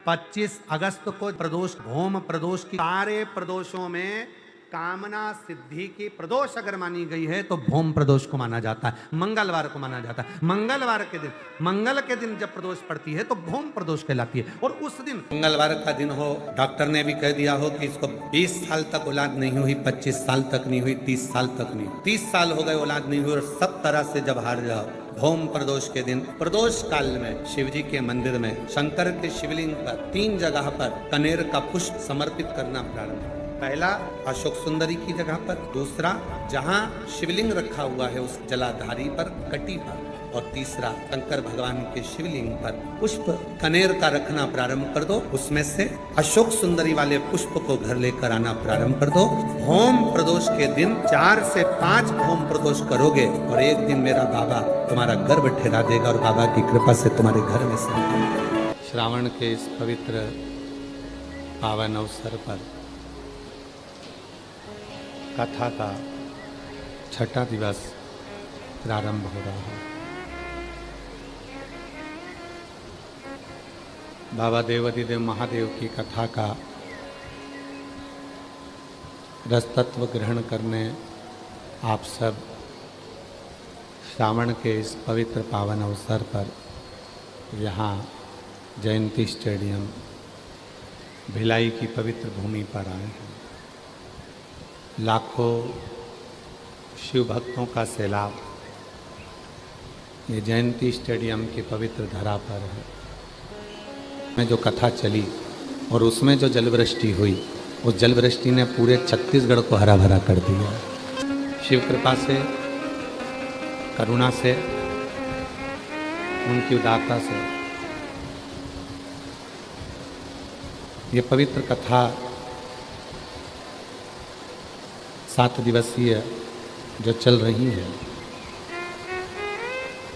25 अगस्त को प्रदोष भौम प्रदोष की सारे प्रदोषों में कामना सिद्धि की प्रदोष अगर मानी गई है तो भौम प्रदोष को माना जाता है, मंगलवार को माना जाता है। मंगलवार के दिन, मंगल के दिन जब प्रदोष पड़ती है तो भौम प्रदोष कहलाती है। और उस दिन मंगलवार का दिन हो, डॉक्टर ने भी कह दिया हो कि इसको 20 साल तक औलाद नहीं हुई, 25 साल तक नहीं हुई, 30 साल तक नहीं हुई, 30 साल हो गए औलाद नहीं हुई और सब तरह से जब हार जाओ, भौम प्रदोष के दिन प्रदोष काल में शिव जी के मंदिर में शंकर के शिवलिंग पर 3 जगह पर कनेर का पुष्प समर्पित करना प्रारंभ। पहला अशोक सुंदरी की जगह पर, दूसरा जहां शिवलिंग रखा हुआ है उस जलाधारी पर, कटी पर, और तीसरा शंकर भगवान के शिवलिंग पर पुष्प कनेर का रखना प्रारंभ कर दो। उसमें से अशोक सुंदरी वाले पुष्प को घर लेकर आना प्रारंभ कर दो। भौम प्रदोष के दिन 4 से 5 भौम प्रदोष करोगे और एक दिन मेरा बाबा तुम्हारा गर्भ ठहरा देगा और बाबा की कृपा से तुम्हारे घर में संतान। श्रावण के इस पवित्र पावन अवसर पर कथा का 6ठा दिवस प्रारंभ हो रहा है। बाबा देवाधिदेव महादेव की कथा का रसतत्व ग्रहण करने आप सब श्रावण के इस पवित्र पावन अवसर पर यहाँ जयंती स्टेडियम भिलाई की पवित्र भूमि पर आए हैं। लाखों शिव भक्तों का सैलाब ये जयंती स्टेडियम की पवित्र धरा पर है। में जो कथा चली और उसमें जो जलवृष्टि हुई, उस जलवृष्टि ने पूरे छत्तीसगढ़ को हरा भरा कर दिया। शिव कृपा से, करुणा से, उनकी उदारता से ये पवित्र कथा 7 दिवसीय जो चल रही है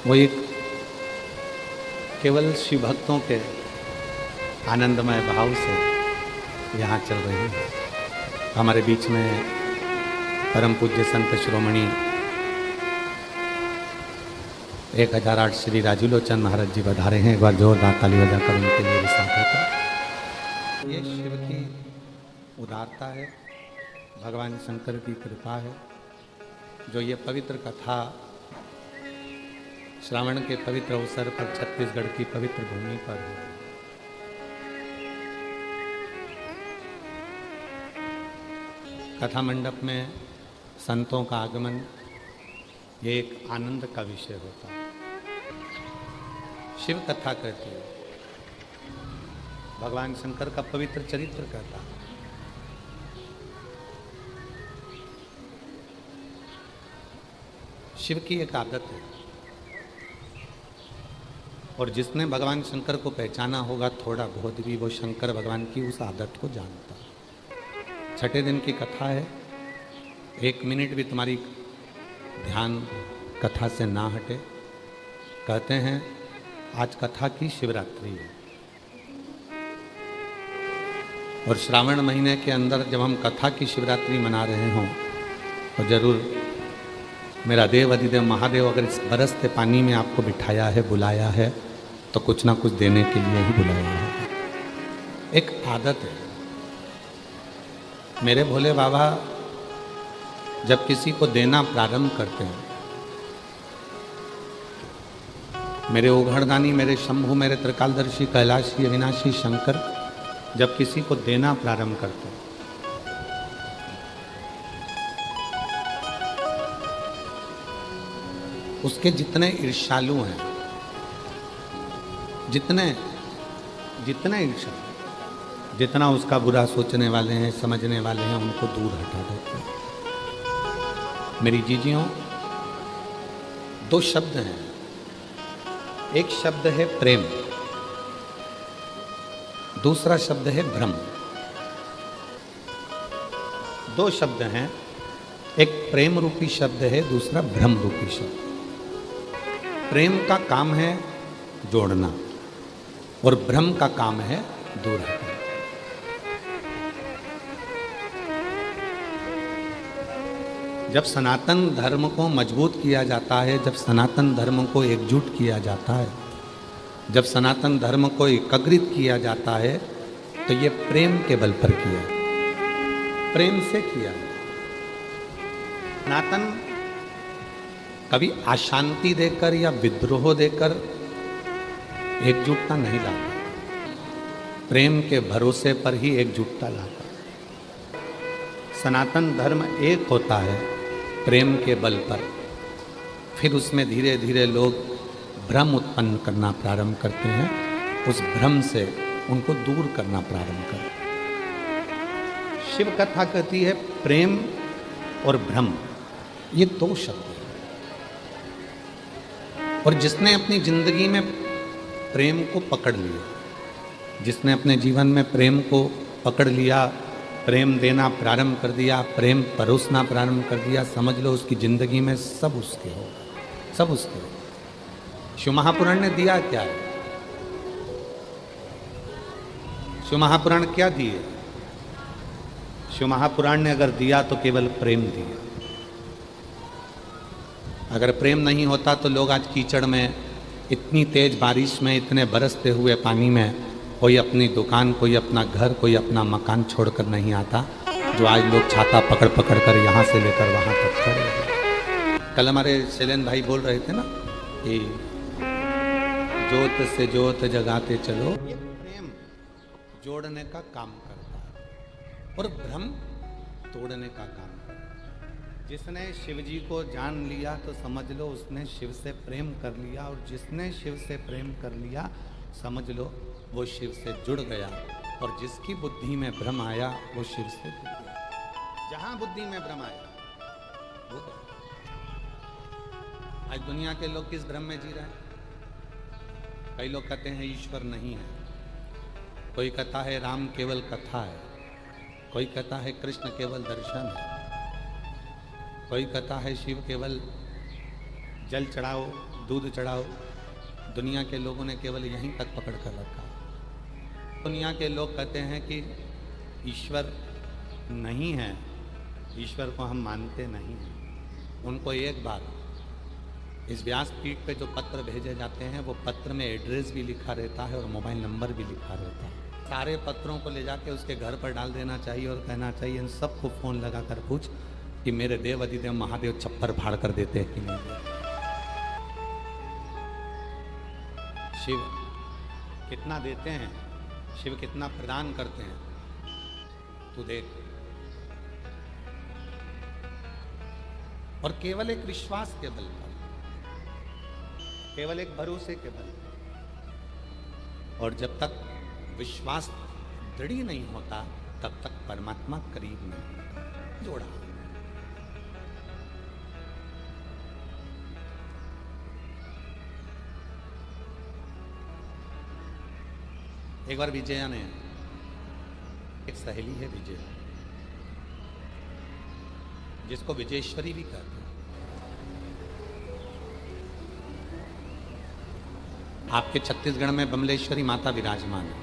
वो एक केवल शिव भक्तों के आनंदमय भाव से यहाँ चल रही है। हमारे बीच में परम पूज्य संत श्रोमणी 1008 श्री राजूलोचन महाराज जी बधारे हैं। एक बार जोरदार ताली बजाकर उनके लिए विश्वास होता है। ये शिव की उदारता है, भगवान शंकर की कृपा है जो ये पवित्र कथा श्रावण के पवित्र अवसर पर छत्तीसगढ़ की पवित्र भूमि पर है। कथा मंडप में संतों का आगमन ये एक आनंद का विषय होता है। शिव कथा कहते हैं, भगवान शंकर का पवित्र चरित्र कहता है। शिव की एक आदत है और जिसने भगवान शंकर को पहचाना होगा थोड़ा बहुत भी, वो शंकर भगवान की उस आदत को जानता है। 6ठे दिन की कथा है, 1 मिनट भी तुम्हारी ध्यान कथा से ना हटे। कहते हैं आज कथा की शिवरात्रि है और श्रावण महीने के अंदर जब हम कथा की शिवरात्रि मना रहे हों तो जरूर मेरा देव अधिदेव महादेव अगर इस बरसते पानी में आपको बिठाया है, बुलाया है, तो कुछ ना कुछ देने के लिए ही बुलाया है। एक आदत है। मेरे भोले बाबा जब किसी को देना प्रारंभ करते हैं, मेरे ओघड़दानी, मेरे शंभु, मेरे त्रिकालदर्शी, कैलाशी, अविनाशी शंकर जब किसी को देना प्रारंभ करते हैं उसके जितने ईर्ष्यालु हैं, जितने ईर्ष्यालु, जितना उसका बुरा सोचने वाले हैं, समझने वाले हैं, उनको दूर हटा देते हैं। मेरी जीजियों, 2 शब्द हैं। एक शब्द है प्रेम, दूसरा शब्द है भ्रम। 2 शब्द हैं, एक प्रेम रूपी शब्द है, दूसरा भ्रम रूपी शब्द। प्रेम का काम है जोड़ना और भ्रम का काम है दूर हटाना। जब सनातन धर्म को मजबूत किया जाता है, जब सनातन धर्म को एकजुट किया जाता है, जब सनातन धर्म को एकत्रित किया जाता है तो ये प्रेम के बल पर किया, प्रेम से किया। सनातन कभी अशांति देकर या विद्रोह देकर एकजुटता नहीं लाता, प्रेम के भरोसे पर ही एकजुटता लाता। सनातन धर्म एक होता है प्रेम के बल पर, फिर उसमें धीरे धीरे लोग भ्रम उत्पन्न करना प्रारंभ करते हैं, उस भ्रम से उनको दूर करना प्रारंभ करते हैं। शिव कथा कहती है प्रेम और भ्रम ये दो शब्द हैं, और जिसने अपनी जिंदगी में प्रेम को पकड़ लिया, जिसने अपने जीवन में प्रेम को पकड़ लिया, प्रेम देना प्रारंभ कर दिया, प्रेम परोसना प्रारंभ कर दिया, समझ लो उसकी जिंदगी में सब उसके होगा, सब उसके होगा। शिव महापुराण ने दिया क्या है? शिव महापुराण क्या दिए? शिव महापुराण ने अगर दिया तो केवल प्रेम दिया। अगर प्रेम नहीं होता तो लोग आज कीचड़ में, इतनी तेज बारिश में, इतने बरसते हुए पानी में, कोई अपनी दुकान, कोई अपना घर, कोई अपना मकान छोड़कर नहीं आता, जो आज लोग छाता पकड़ पकड़ कर यहाँ से लेकर वहाँ तक खड़े हैं। कल हमारे शैलेंद्र भाई बोल रहे थे ना कि जोत से जोत जगाते चलो, ये प्रेम जोड़ने का काम करता है और भ्रम तोड़ने का काम करता है। जिसने शिव जी को जान लिया तो समझ लो उसने शिव से प्रेम कर लिया, और जिसने शिव से प्रेम कर लिया समझ लो वो शिव से जुड़ गया, और जिसकी बुद्धि में भ्रम आया वो शिव से जुड़ गया। जहां बुद्धि में भ्रम आया वो गया। आज दुनिया के लोग किस भ्रम में जी रहे हैं? कई लोग कहते हैं ईश्वर नहीं है, कोई कहता है राम केवल कथा है, कोई कहता है कृष्ण केवल दर्शन है, कोई कहता है शिव केवल जल चढ़ाओ, दूध चढ़ाओ। दुनिया के लोगों ने केवल यहीं तक पकड़ कर रखा। दुनिया के लोग कहते हैं कि ईश्वर नहीं है, ईश्वर को हम मानते नहीं हैं। उनको एक बार इस व्यासपीठ पे जो पत्र भेजे जाते हैं वो पत्र में एड्रेस भी लिखा रहता है और मोबाइल नंबर भी लिखा रहता है। सारे पत्रों को ले जाके उसके घर पर डाल देना चाहिए और कहना चाहिए इन सबको फ़ोन लगा कर पूछ कि मेरे देव अधिदेव महादेव छप्पर फाड़ कर देते हैं कि नहीं। शिव कितना देते हैं, शिव कितना प्रदान करते हैं, तू देख। और केवल एक विश्वास के बल पर, केवल एक भरोसे के बल पर, और जब तक विश्वास दृढ़ नहीं होता तब तक परमात्मा करीब नहीं होता। जोड़ा एक बार विजया ने, एक सहेली है विजया, जिसको विजयेश्वरी भी कहते हैं। आपके छत्तीसगढ़ में बमलेश्वरी माता विराजमान है,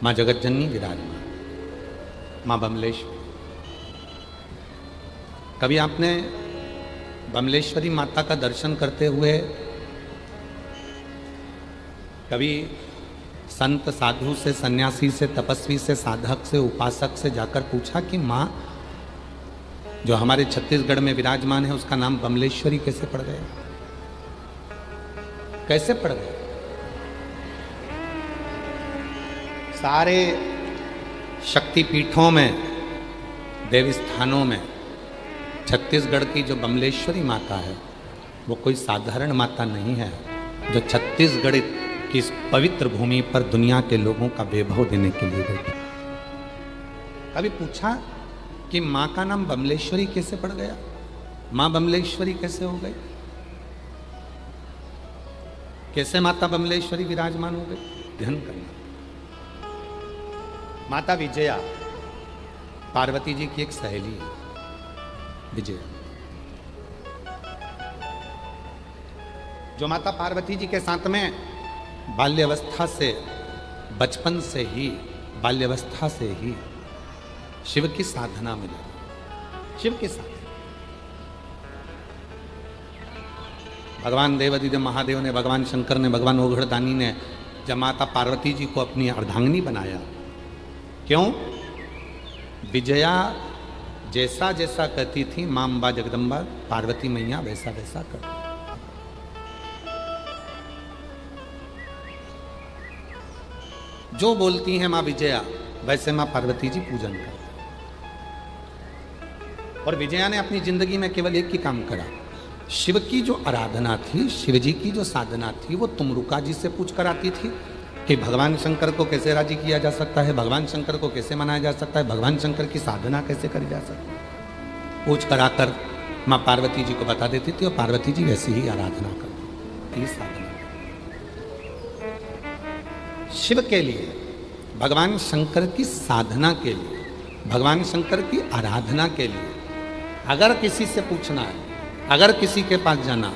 मां जगतजननी विराजमान, मां बमलेश्वरी। कभी आपने बमलेश्वरी माता का दर्शन करते हुए कभी संत साधु से, सन्यासी से, तपस्वी से, साधक से, उपासक से जाकर पूछा कि माँ जो हमारे छत्तीसगढ़ में विराजमान है उसका नाम बमलेश्वरी कैसे पड़ गया? कैसे पड़ गया? सारे शक्तिपीठों में, देवी स्थानों में छत्तीसगढ़ की जो बमलेश्वरी माता है वो कोई साधारण माता नहीं है, जो छत्तीसगढ़ की इस पवित्र भूमि पर दुनिया के लोगों का वैभव देने के लिए बैठी। कभी पूछा कि माँ का नाम बमलेश्वरी कैसे पड़ गया? माँ बमलेश्वरी कैसे हो गई? कैसे माता बमलेश्वरी विराजमान हो गई? ध्यान करना। माता विजया पार्वती जी की एक सहेली है, विजया, जो माता पार्वती जी के साथ में बाल्यावस्था से, बचपन से ही, बाल्यावस्था से ही शिव की साधना में लगी। शिव की साधना भगवान देवादिदेव महादेव ने, भगवान शंकर ने, भगवान ओघड़दानी ने जब माता पार्वती जी को अपनी अर्धांगिनी बनाया, क्यों? विजया जैसा जैसा कहती थी मां अम्बा जगदम्बा पार्वती मैया वैसा वैसा कर। जो बोलती हैं मां विजया वैसे मां पार्वती जी पूजन कर। और विजया ने अपनी जिंदगी में केवल एक ही काम करा, शिव की जो आराधना थी, शिव जी की जो साधना थी, वो तुमरुका जी से पूछ कर आती थी कि भगवान शंकर को कैसे राजी किया जा सकता है, भगवान शंकर को कैसे मनाया जा सकता है, भगवान शंकर की साधना कैसे करी जा सकती है। पूछ कर आकर माँ पार्वती जी को बता देती थी और पार्वती जी वैसी ही आराधना करती थी, साधना। शिव के लिए, भगवान शंकर की साधना के लिए, भगवान शंकर की आराधना के लिए अगर किसी से पूछना है, अगर किसी के पास जाना,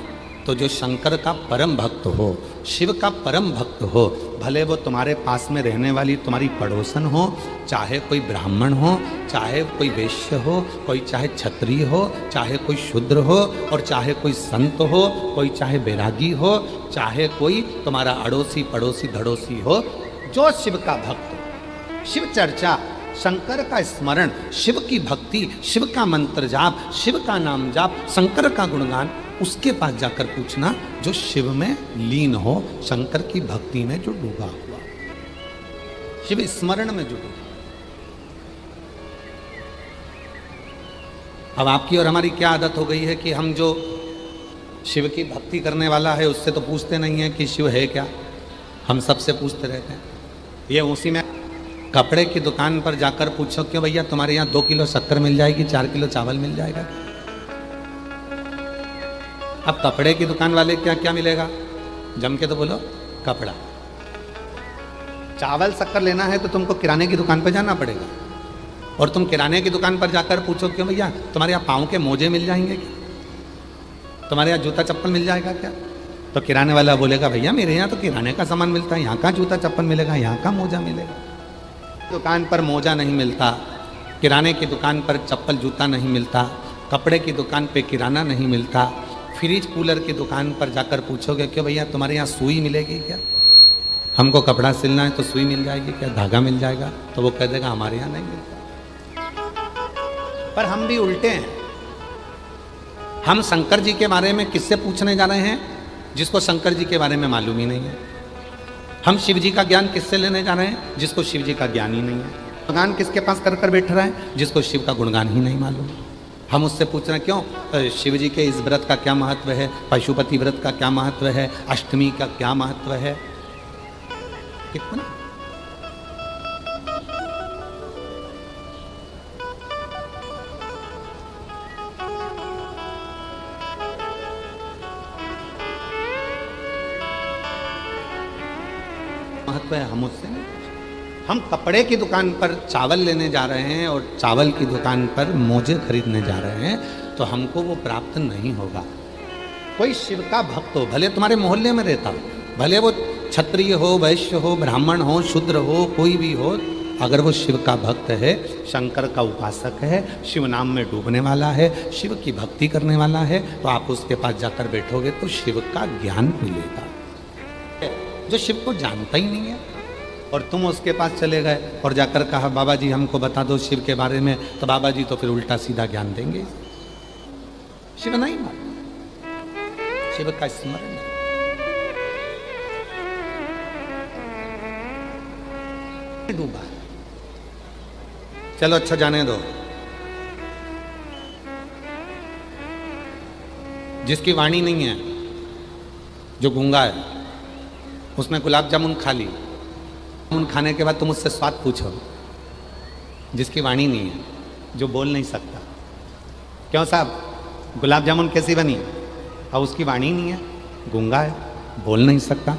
तो जो शंकर का परम भक्त हो, शिव का परम भक्त हो, भले वो तुम्हारे पास में रहने वाली तुम्हारी पड़ोसन हो, चाहे कोई ब्राह्मण हो, चाहे कोई वैश्य हो, कोई चाहे क्षत्रिय हो, चाहे कोई शूद्र हो, और चाहे कोई संत हो, कोई चाहे बैरागी हो, चाहे कोई तुम्हारा अड़ोसी पड़ोसी धड़ोसी हो, जो शिव का भक्त हो, शिव चर्चा, शंकर का स्मरण, शिव की भक्ति, शिव का मंत्र जाप, शिव का नाम जाप, शंकर का गुणगान, उसके पास जाकर पूछना जो शिव में लीन हो, शंकर की भक्ति में जो डूबा हुआ, शिव स्मरण में जो डूबा। अब आपकी और हमारी क्या आदत हो गई है कि हम जो शिव की भक्ति करने वाला है उससे तो पूछते नहीं है कि शिव है क्या, हम सबसे पूछते रहते हैं। ये उसी में कपड़े की दुकान पर जाकर पूछो क्यों भैया तुम्हारे यहाँ 2 किलो शक्कर मिल जाएगी, 4 किलो चावल मिल जाएगा। अब कपड़े की दुकान वाले क्या क्या मिलेगा, जम के तो बोलो कपड़ा। चावल शक्कर लेना है तो तुमको किराने की दुकान पर जाना पड़ेगा, और तुम किराने की दुकान पर जाकर पूछो क्यों भैया तुम्हारे यहाँ पाँव के मोजे मिल जाएंगे क्या, तुम्हारे यहाँ जूता चप्पल मिल जाएगा क्या, तो किराने वाला बोलेगा भैया मेरे यहाँ तो किराने का सामान मिलता है, यहाँ का जूता चप्पल मिलेगा, यहाँ का मोजा मिलेगा। दुकान पर मोजा नहीं मिलता, किराने की दुकान पर चप्पल जूता नहीं मिलता, कपड़े की दुकान पे किराना नहीं मिलता, फ्रिज कूलर की दुकान पर जाकर पूछोगे क्यों भैया तुम्हारे यहाँ सुई मिलेगी क्या, हमको कपड़ा सिलना है तो सुई मिल जाएगी क्या, धागा मिल जाएगा, तो वो कह देगा हमारे यहाँ नहीं मिलता। पर हम भी उल्टे हैं, हम शंकर जी के बारे में किससे पूछने जा रहे हैं, जिसको शंकर जी के बारे में मालूम ही नहीं है। हम शिव जी का ज्ञान किससे लेने जा रहे हैं, जिसको शिव जी का ज्ञान ही नहीं है। गुणगान किसके पास कर कर बैठ रहा है, जिसको शिव का गुणगान ही नहीं मालूम। हम उससे पूछ रहे हैं क्यों शिव जी के इस व्रत का क्या महत्व है, पशुपति व्रत का क्या महत्व है, अष्टमी का क्या महत्व है, कितना महत्व है, हम उससे नहीं। हम कपड़े की दुकान पर चावल लेने जा रहे हैं और चावल की दुकान पर मोजे खरीदने जा रहे हैं, तो हमको वो प्राप्त नहीं होगा। कोई शिव का भक्त हो, भले तुम्हारे मोहल्ले में रहता हो, भले वो क्षत्रिय हो, वैश्य हो, ब्राह्मण हो, शूद्र हो, कोई भी हो, अगर वो शिव का भक्त है, शंकर का उपासक है, शिव नाम में डूबने वाला है, शिव की भक्ति करने वाला है, तो आप उसके पास जाकर बैठोगे तो शिव का ज्ञान मिलेगा। जो शिव को जानता ही नहीं है और तुम उसके पास चले गए और जाकर कहा बाबा जी हमको बता दो शिव के बारे में, तो बाबा जी तो फिर उल्टा सीधा ज्ञान देंगे। शिव नहीं मालूम, शिव का स्मरण डूबा। चलो अच्छा जाने दो, जिसकी वाणी नहीं है, जो गूंगा है, उसने गुलाब जामुन खा ली, जामुन खाने के बाद तुम उससे स्वाद पूछो, जिसकी वाणी नहीं है, जो बोल नहीं सकता, क्यों साहब गुलाब जामुन कैसी बनी, और उसकी वाणी नहीं है, गूंगा है, बोल नहीं सकता,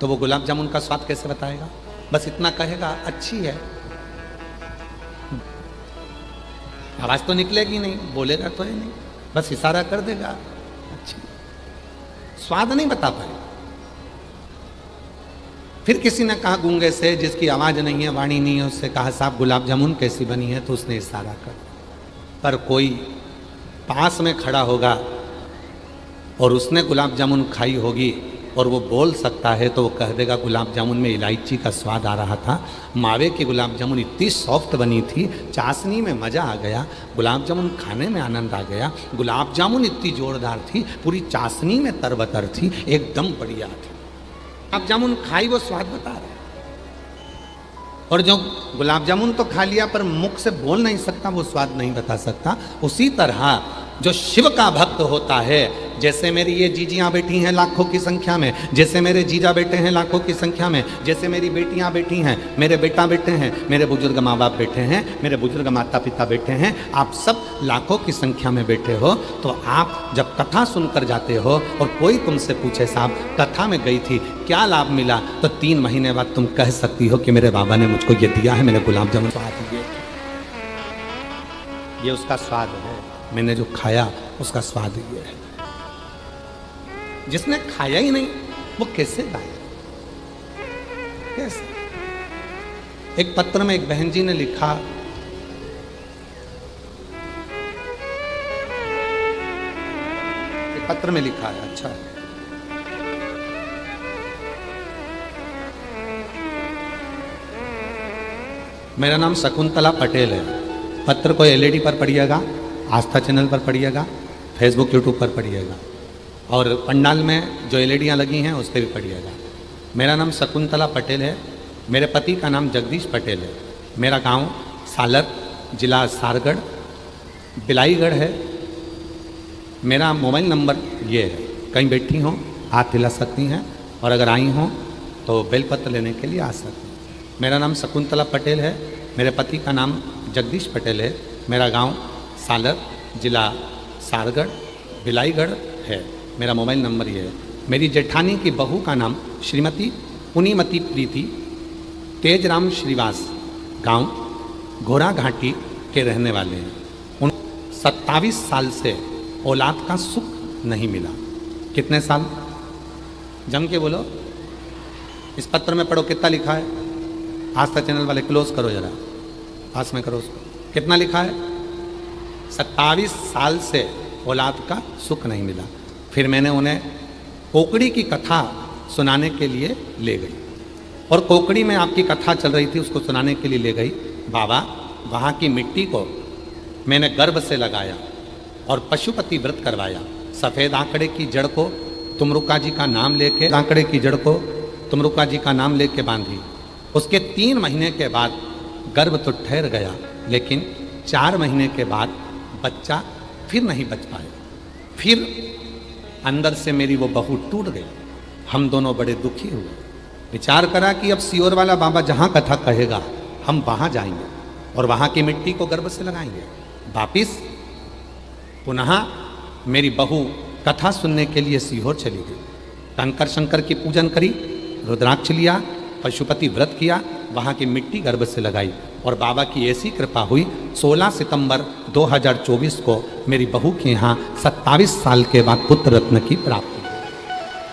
तो वो गुलाब जामुन का स्वाद कैसे बताएगा। बस इतना कहेगा अच्छी है, आवाज तो निकलेगी नहीं, बोलेगा तो है नहीं, बस इशारा कर देगा अच्छी, स्वाद नहीं बता पाए। फिर किसी ने कहा गूंगे से, जिसकी आवाज नहीं है, वाणी नहीं है, उससे कहा साहब गुलाब जामुन कैसी बनी है, तो उसने इशारा कर। पर कोई पास में खड़ा होगा और उसने गुलाब जामुन खाई होगी और वो बोल सकता है तो वो कह देगा गुलाब जामुन में इलायची का स्वाद आ रहा था, मावे की गुलाब जामुन इतनी सॉफ्ट बनी थी, चाशनी में मज़ा आ गया, गुलाब जामुन खाने में आनंद आ गया, गुलाब जामुन इतनी जोरदार थी, पूरी चाशनी में तरबतर थी, एकदम बढ़िया थी। गुलाब जामुन खाई वो स्वाद बता रहा है। और जो गुलाब जामुन तो खा लिया पर मुख से बोल नहीं सकता, वो स्वाद नहीं बता सकता। उसी तरह जो शिव का भक्त होता है, जैसे मेरी ये जीजियाँ बैठी हैं लाखों की संख्या में, जैसे मेरे जीजा बैठे हैं लाखों की संख्या में, जैसे मेरी बेटियाँ बैठी हैं, मेरे बेटा बैठे हैं, मेरे बुजुर्ग माँ बाप बैठे हैं, मेरे बुजुर्ग माता पिता बैठे हैं, आप सब लाखों की संख्या में बैठे हो, तो आप जब कथा सुनकर जाते हो और कोई तुमसे पूछे साहब कथा में गई थी क्या लाभ मिला, तो 3 महीने बाद तुम कह सकती हो कि मेरे बाबा ने मुझको ये दिया है, मेरे गुलाब जामुन स्वाद ये उसका स्वाद है, मैंने जो खाया उसका स्वाद ये है। जिसने खाया ही नहीं वो कैसे गाए, कैसे? एक पत्र में एक बहन जी ने लिखा, एक पत्र में लिखा है, अच्छा है। मेरा नाम शकुंतला पटेल है। पत्र को एलईडी पर पढ़िएगा, आस्था चैनल पर पढ़िएगा, फेसबुक यूट्यूब पर पढ़िएगा, और पंडाल में जो एलईडियाँ लगी हैं उस पर भी पढ़िएगा। मेरा नाम शकुंतला पटेल है, मेरे पति का नाम जगदीश पटेल है, मेरा गांव सालर, जिला सारगढ़, बिलाईगढ़ है। मेरा मोबाइल नंबर ये है, कहीं बैठी हों हाथ हिला सकती हैं, और अगर आई हों तो बेलपत्र लेने के लिए आ सकती हैं। मेरा नाम शकुंतला पटेल है, मेरे पति का नाम जगदीश पटेल है, मेरा गांव सालर, जिला सारगढ़, बिलाईगढ़ है। मेरा मोबाइल नंबर ये है। मेरी जेठानी की बहू का नाम श्रीमती पुनीमती प्रीति तेजराम श्रीवास, गांव घोड़ा घाटी के रहने वाले हैं। उन 27 साल से औलाद का सुख नहीं मिला। कितने साल? जम के बोलो, इस पत्र में पढ़ो कितना लिखा है। आस्था चैनल वाले क्लोज करो जरा, पास में करो उसको। कितना लिखा है? 27 साल से औलाद का सुख नहीं मिला। फिर मैंने उन्हें कोकड़ी की कथा सुनाने के लिए ले गई, और कोकड़ी में आपकी कथा चल रही थी, उसको सुनाने के लिए ले गई। बाबा, वहाँ की मिट्टी को मैंने गर्भ से लगाया और पशुपति व्रत करवाया। सफ़ेद आंकड़े की जड़ को तुमरुका जी का नाम लेके, आंकड़े की जड़ को तुमरुका जी का नाम लेके बांधी। उसके 3 महीने के बाद गर्भ तो ठहर गया, लेकिन 4 महीने के बाद बच्चा फिर नहीं बच पाया। फिर अंदर से मेरी वो बहू टूट गई। हम दोनों बड़े दुखी हुए। विचार करा कि अब सियोर वाला बाबा जहाँ कथा कहेगा हम वहाँ जाएंगे और वहाँ की मिट्टी को गर्भ से लगाएंगे। वापिस पुनः मेरी बहू कथा सुनने के लिए सीहोर चली गई। कंकर शंकर की पूजन करी, रुद्राक्ष लिया, पशुपति व्रत किया, वहाँ की मिट्टी गर्भ से लगाई, और बाबा की ऐसी कृपा हुई 16 सितंबर 2024 को मेरी बहू के यहाँ 27 साल के बाद पुत्र रत्न की प्राप्ति हुई।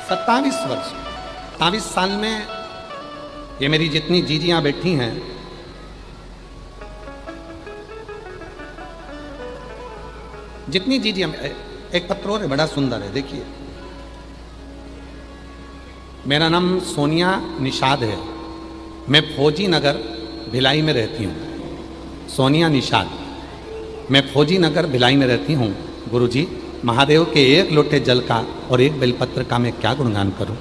27 वर्ष, 27 साल में ये मेरी जितनी जीजियाँ बैठी हैं, जितनी जीजियाँ, एक पत्र और है बड़ा सुंदर है, देखिए। मेरा नाम सोनिया निषाद है, मैं फौजी नगर भिलाई में रहती हूँ। सोनिया निषाद, मैं फौजी नगर भिलाई में रहती हूँ। गुरुजी, महादेव के 1 लोटे जल का और 1 बेलपत्र का मैं क्या गुणगान करूँ।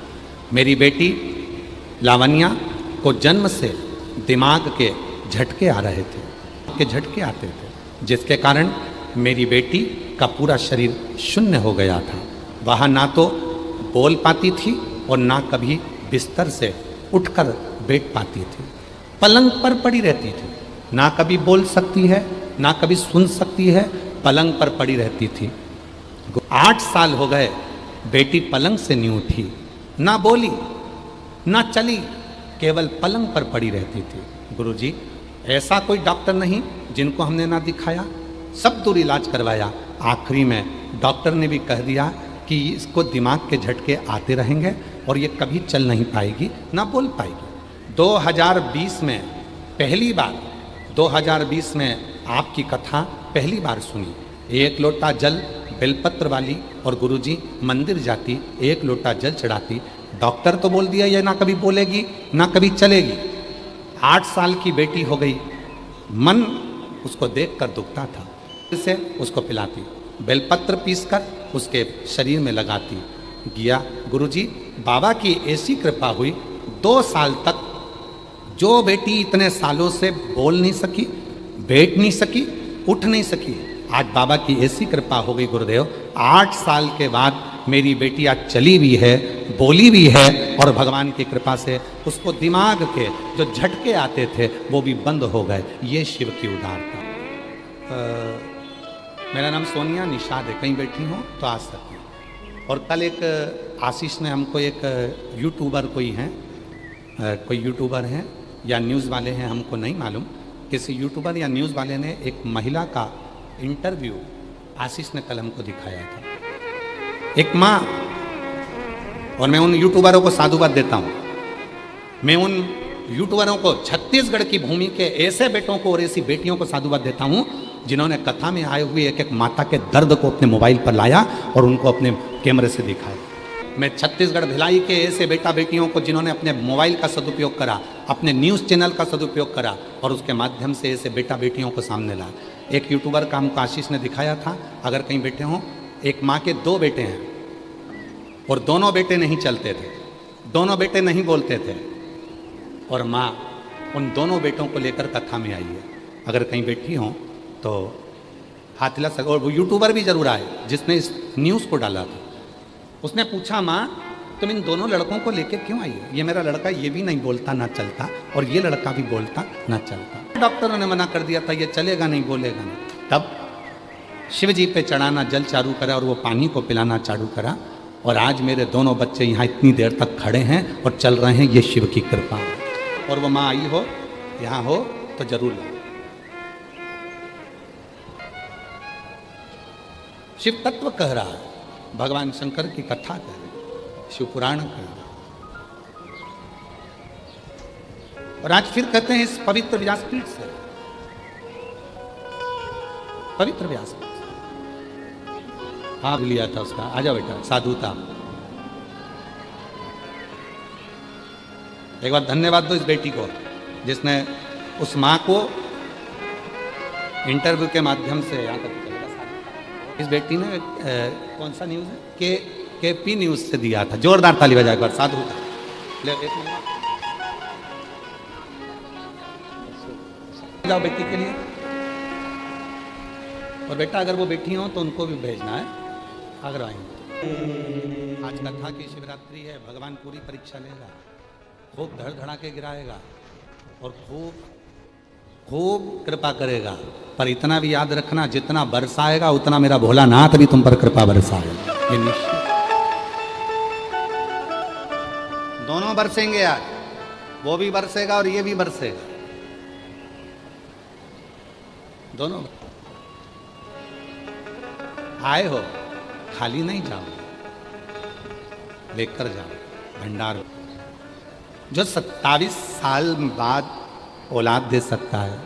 मेरी बेटी लावण्या को जन्म से दिमाग के झटके आ रहे थे, के झटके आते थे, जिसके कारण मेरी बेटी का पूरा शरीर शून्य हो गया था। वह ना तो बोल पाती थी और ना कभी बिस्तर से उठकर बैठ पाती थी, पलंग पर पड़ी रहती थी। ना कभी बोल सकती है, ना कभी सुन सकती है, पलंग पर पड़ी रहती थी। 8 साल हो गए, बेटी पलंग से नहीं उठी, ना बोली, ना चली, केवल पलंग पर पड़ी रहती थी। गुरुजी, ऐसा कोई डॉक्टर नहीं जिनको हमने ना दिखाया, सब दूर इलाज करवाया। आखिरी में डॉक्टर ने भी कह दिया कि इसको दिमाग के झटके आते रहेंगे और ये कभी चल नहीं पाएगी, ना बोल पाएगी। 2020 में पहली बार, 2020 में आपकी कथा पहली बार सुनी। 1 लोटा जल बेलपत्र वाली और गुरुजी मंदिर जाती, एक लोटा जल चढ़ाती। डॉक्टर तो बोल दिया ये ना कभी बोलेगी ना कभी चलेगी। 8 साल की बेटी हो गई, मन उसको देखकर दुखता था, इसे उसको पिलाती, बेलपत्र पीसकर उसके शरीर में लगाती। गया गुरुजी, बाबा की ऐसी कृपा हुई, 2 साल तक जो बेटी इतने सालों से बोल नहीं सकी, बैठ नहीं सकी, उठ नहीं सकी, आज बाबा की ऐसी कृपा हो गई गुरुदेव, 8 साल के बाद मेरी बेटी आज चली भी है, बोली भी है, और भगवान की कृपा से उसको दिमाग के जो झटके आते थे वो भी बंद हो गए। ये शिव की उदारता। मेरा नाम सोनिया निषाद है, कहीं बैठी हो तो आ सकती हूँ। और कल एक आशीष ने हमको, एक यूट्यूबर कोई यूट्यूबर हैं या न्यूज़ वाले हैं, हमको नहीं मालूम, किसी यूट्यूबर या न्यूज़ वाले ने एक महिला का इंटरव्यू आशीष ने कल हमको दिखाया था। एक माँ, और मैं उन यूट्यूबरों को साधुवाद देता हूँ, मैं उन यूट्यूबरों को, छत्तीसगढ़ की भूमि के ऐसे बेटों को और ऐसी बेटियों को साधुवाद देता हूँ जिन्होंने कथा में आए हुए एक एक माता के दर्द को अपने मोबाइल पर लाया और उनको अपने कैमरे से दिखाया। मैं छत्तीसगढ़ भिलाई के ऐसे बेटा बेटियों को जिन्होंने अपने मोबाइल का सदुपयोग करा, अपने न्यूज़ चैनल का सदुपयोग करा और उसके माध्यम से ऐसे बेटा बेटियों को सामने ला। एक यूट्यूबर का हमको आशीष ने दिखाया था, अगर कहीं बैठे हों, एक माँ के 2 बेटे हैं और दोनों बेटे नहीं चलते थे, दोनों बेटे नहीं बोलते थे, और माँ उन दोनों बेटों को लेकर कथा में आई है। अगर कहीं बैठी हों तो हाथ हिला सक। और वो यूट्यूबर भी जरूर आए जिसने इस न्यूज़ को डाला था। उसने पूछा, माँ तुम इन दोनों लड़कों को लेकर क्यों आई हो? ये मेरा लड़का ये भी नहीं बोलता ना चलता, और ये लड़का भी बोलता ना चलता। डॉक्टरों ने मना कर दिया था, ये चलेगा नहीं, बोलेगा नहीं। तब शिव जी पे चढ़ाना जल चालू करा और वो पानी को पिलाना चालू करा, और आज मेरे दोनों बच्चे यहाँ इतनी देर तक खड़े हैं और चल रहे हैं, ये शिव की कृपा है। और वो माँ आई हो, यहाँ हो तो जरूर ला। शिव तत्व कह रहा है, भगवान शंकर की कथा कह रहे, शिव पुराण कह रहा। और आज फिर कहते हैं इस पवित्र व्यासपीठ से, पवित्र व्यासपीठ हाँ लिया था उसका। आजा बेटा, साधुता। एक बार धन्यवाद दो इस बेटी को जिसने उस माँ को इंटरव्यू के माध्यम से यहाँ तक। इस बेटी ने कौन सा न्यूज़ है, केपी न्यूज़ से दिया था। जोरदार ताली बजा एक बार, साधुता। ले एक मिनट जाओ बेटी के लिए। और बेटा अगर वो बैठी हो तो उनको भी भेजना है, अगर आएंगे। आज कथा की शिवरात्रि है, भगवान पूरी परीक्षा लेगा, खूब धड़ धड़ा के गिराएगा और खूब खूब कृपा करेगा। पर इतना भी याद रखना, जितना बरसाएगा उतना मेरा भोलानाथ भी तुम पर कृपा बरसाएगा। ये निश्चित, दोनों बरसेंगे आज, वो भी बरसेगा और ये भी बरसेगा, दोनों। आए हो खाली नहीं जाओ, लेकर जाओ भंडार। जो 27 साल बाद औलाद दे सकता है।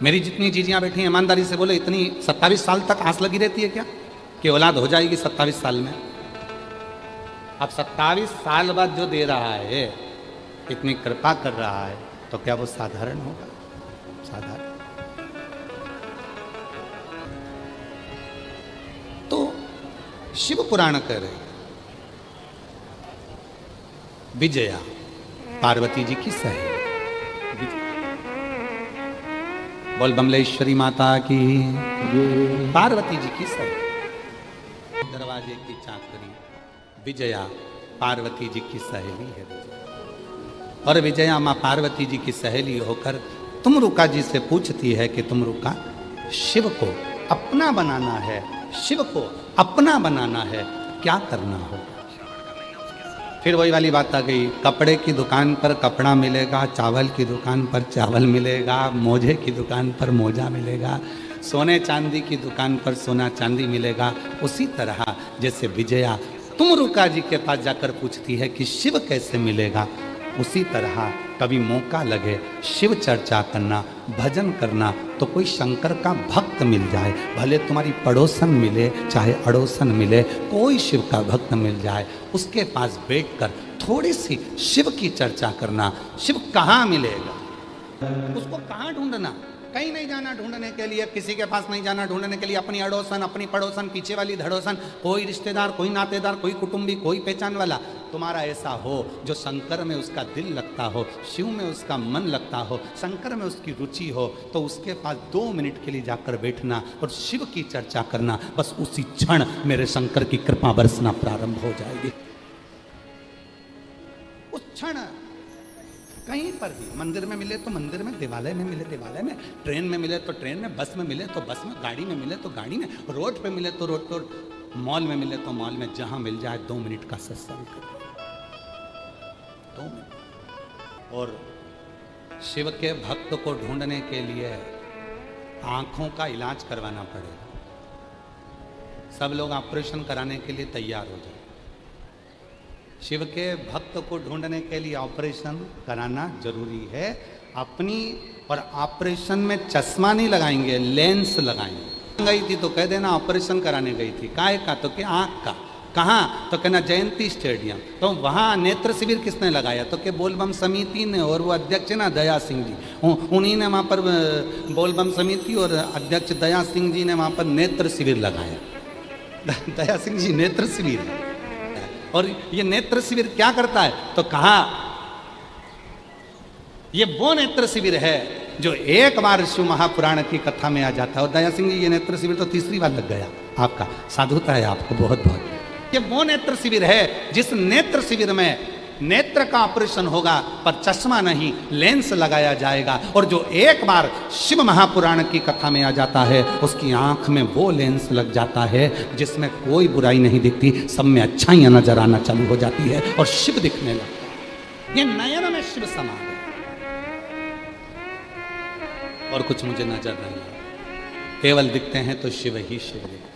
मेरी जितनी जीजियां बैठी हैं, ईमानदारी से बोले, इतनी 27 साल तक आस लगी रहती है क्या कि औलाद हो जाएगी 27 साल में? अब 27 साल बाद जो दे रहा है, इतनी कृपा कर रहा है, तो क्या वो साधारण होगा? साधारण। तो शिव पुराण कह रहे हैं, विजया पार्वती जी की सहेली। बोल बमलेश्वरी माता की, पार्वती जी की सहेली। दरवाजे की चाकरी विजया पार्वती जी की सहेली है। और विजया माँ पार्वती जी की सहेली होकर तुमरुका जी से पूछती है कि तुमरुका, शिव को अपना बनाना है, शिव को अपना बनाना है, क्या करना होगा? फिर वही वाली बात आ गई, कपड़े की दुकान पर कपड़ा मिलेगा, चावल की दुकान पर चावल मिलेगा, मोजे की दुकान पर मोजा मिलेगा, सोने चांदी की दुकान पर सोना चांदी मिलेगा। उसी तरह जैसे विजया तुमरुका जी के पास जाकर पूछती है कि शिव कैसे मिलेगा, उसी तरह कभी मौका लगे शिव चर्चा करना, भजन करना, तो कोई शंकर का भक्त मिल जाए, भले तुम्हारी पड़ोसन मिले चाहे अड़ोसन मिले, कोई शिव का भक्त मिल जाए, उसके पास बैठकर थोड़ी सी शिव की चर्चा करना। शिव कहाँ मिलेगा, उसको कहाँ ढूंढना, कहीं नहीं जाना ढूंढने के लिए, किसी के पास नहीं जाना ढूंढने के लिए, अपनी अड़ोसन, अपनी पड़ोसन, पीछे वाली धड़ोसन, कोई रिश्तेदार, कोई नातेदार, कोई कुटुंबी, कोई पहचान वाला तुम्हारा ऐसा हो जो शंकर में उसका दिल लगता हो, शिव में उसका मन लगता हो, शंकर में उसकी रुचि हो, तो उसके पास 2 मिनट के लिए जाकर बैठना और शिव की चर्चा करना। बस उसी क्षण मेरे शंकर की कृपा बरसना प्रारंभ हो जाएगी। उस क्षण कहीं पर भी, मंदिर में मिले तो मंदिर में, देवालय में मिले देवालय में, ट्रेन में मिले तो ट्रेन में, बस में मिले तो बस में, गाड़ी में मिले तो गाड़ी में, रोड पे मिले तो रोड पर, मॉल में मिले तो मॉल में, जहां मिल जाए 2 मिनट का सत्संग करो, 2 मिनट। और शिव के भक्त को ढूंढने के लिए आंखों का इलाज करवाना पड़ेगा। सब लोग ऑपरेशन कराने के लिए तैयार हो जाए। शिव के भक्त को ढूंढने के लिए ऑपरेशन कराना जरूरी है अपनी, और ऑपरेशन में चश्मा नहीं लगाएंगे, लेंस लगाएंगे। गई थी तो कह देना ऑपरेशन कराने गई थी, काहे का, तो क्या आँख का, कहाँ, तो कहना जयंती स्टेडियम। तो वहाँ नेत्र शिविर किसने लगाया, तो क्या बोलबम समिति ने, और वो अध्यक्ष ना दया सिंह जी, उन्हीं ने वहाँ पर बोलबम समिति और अध्यक्ष दया सिंह जी ने वहाँ पर नेत्र शिविर लगाया। दया सिंह जी नेत्र शिविर, और ये नेत्र शिविर क्या करता है, तो कहा ये वो नेत्र शिविर है जो एक बार शिव महापुराण की कथा में आ जाता है। और दया सिंह जी ये नेत्र शिविर तो 3री बार लग गया आपका, साधुता है आपको बहुत बहुत। ये वो नेत्र शिविर है जिस नेत्र शिविर में नेत्र का ऑपरेशन होगा पर चश्मा नहीं, लेंस लगाया जाएगा। और जो एक बार शिव महापुराण की कथा में आ जाता है उसकी आंख में वो लेंस लग जाता है जिसमें कोई बुराई नहीं दिखती, सब में अच्छाइयां नजर आना चालू हो जाती है और शिव दिखने लगता है। ये नयन में शिव समा गए और कुछ मुझे नजर नहीं है, केवल दिखते हैं तो शिव ही शिव दिखते हैं।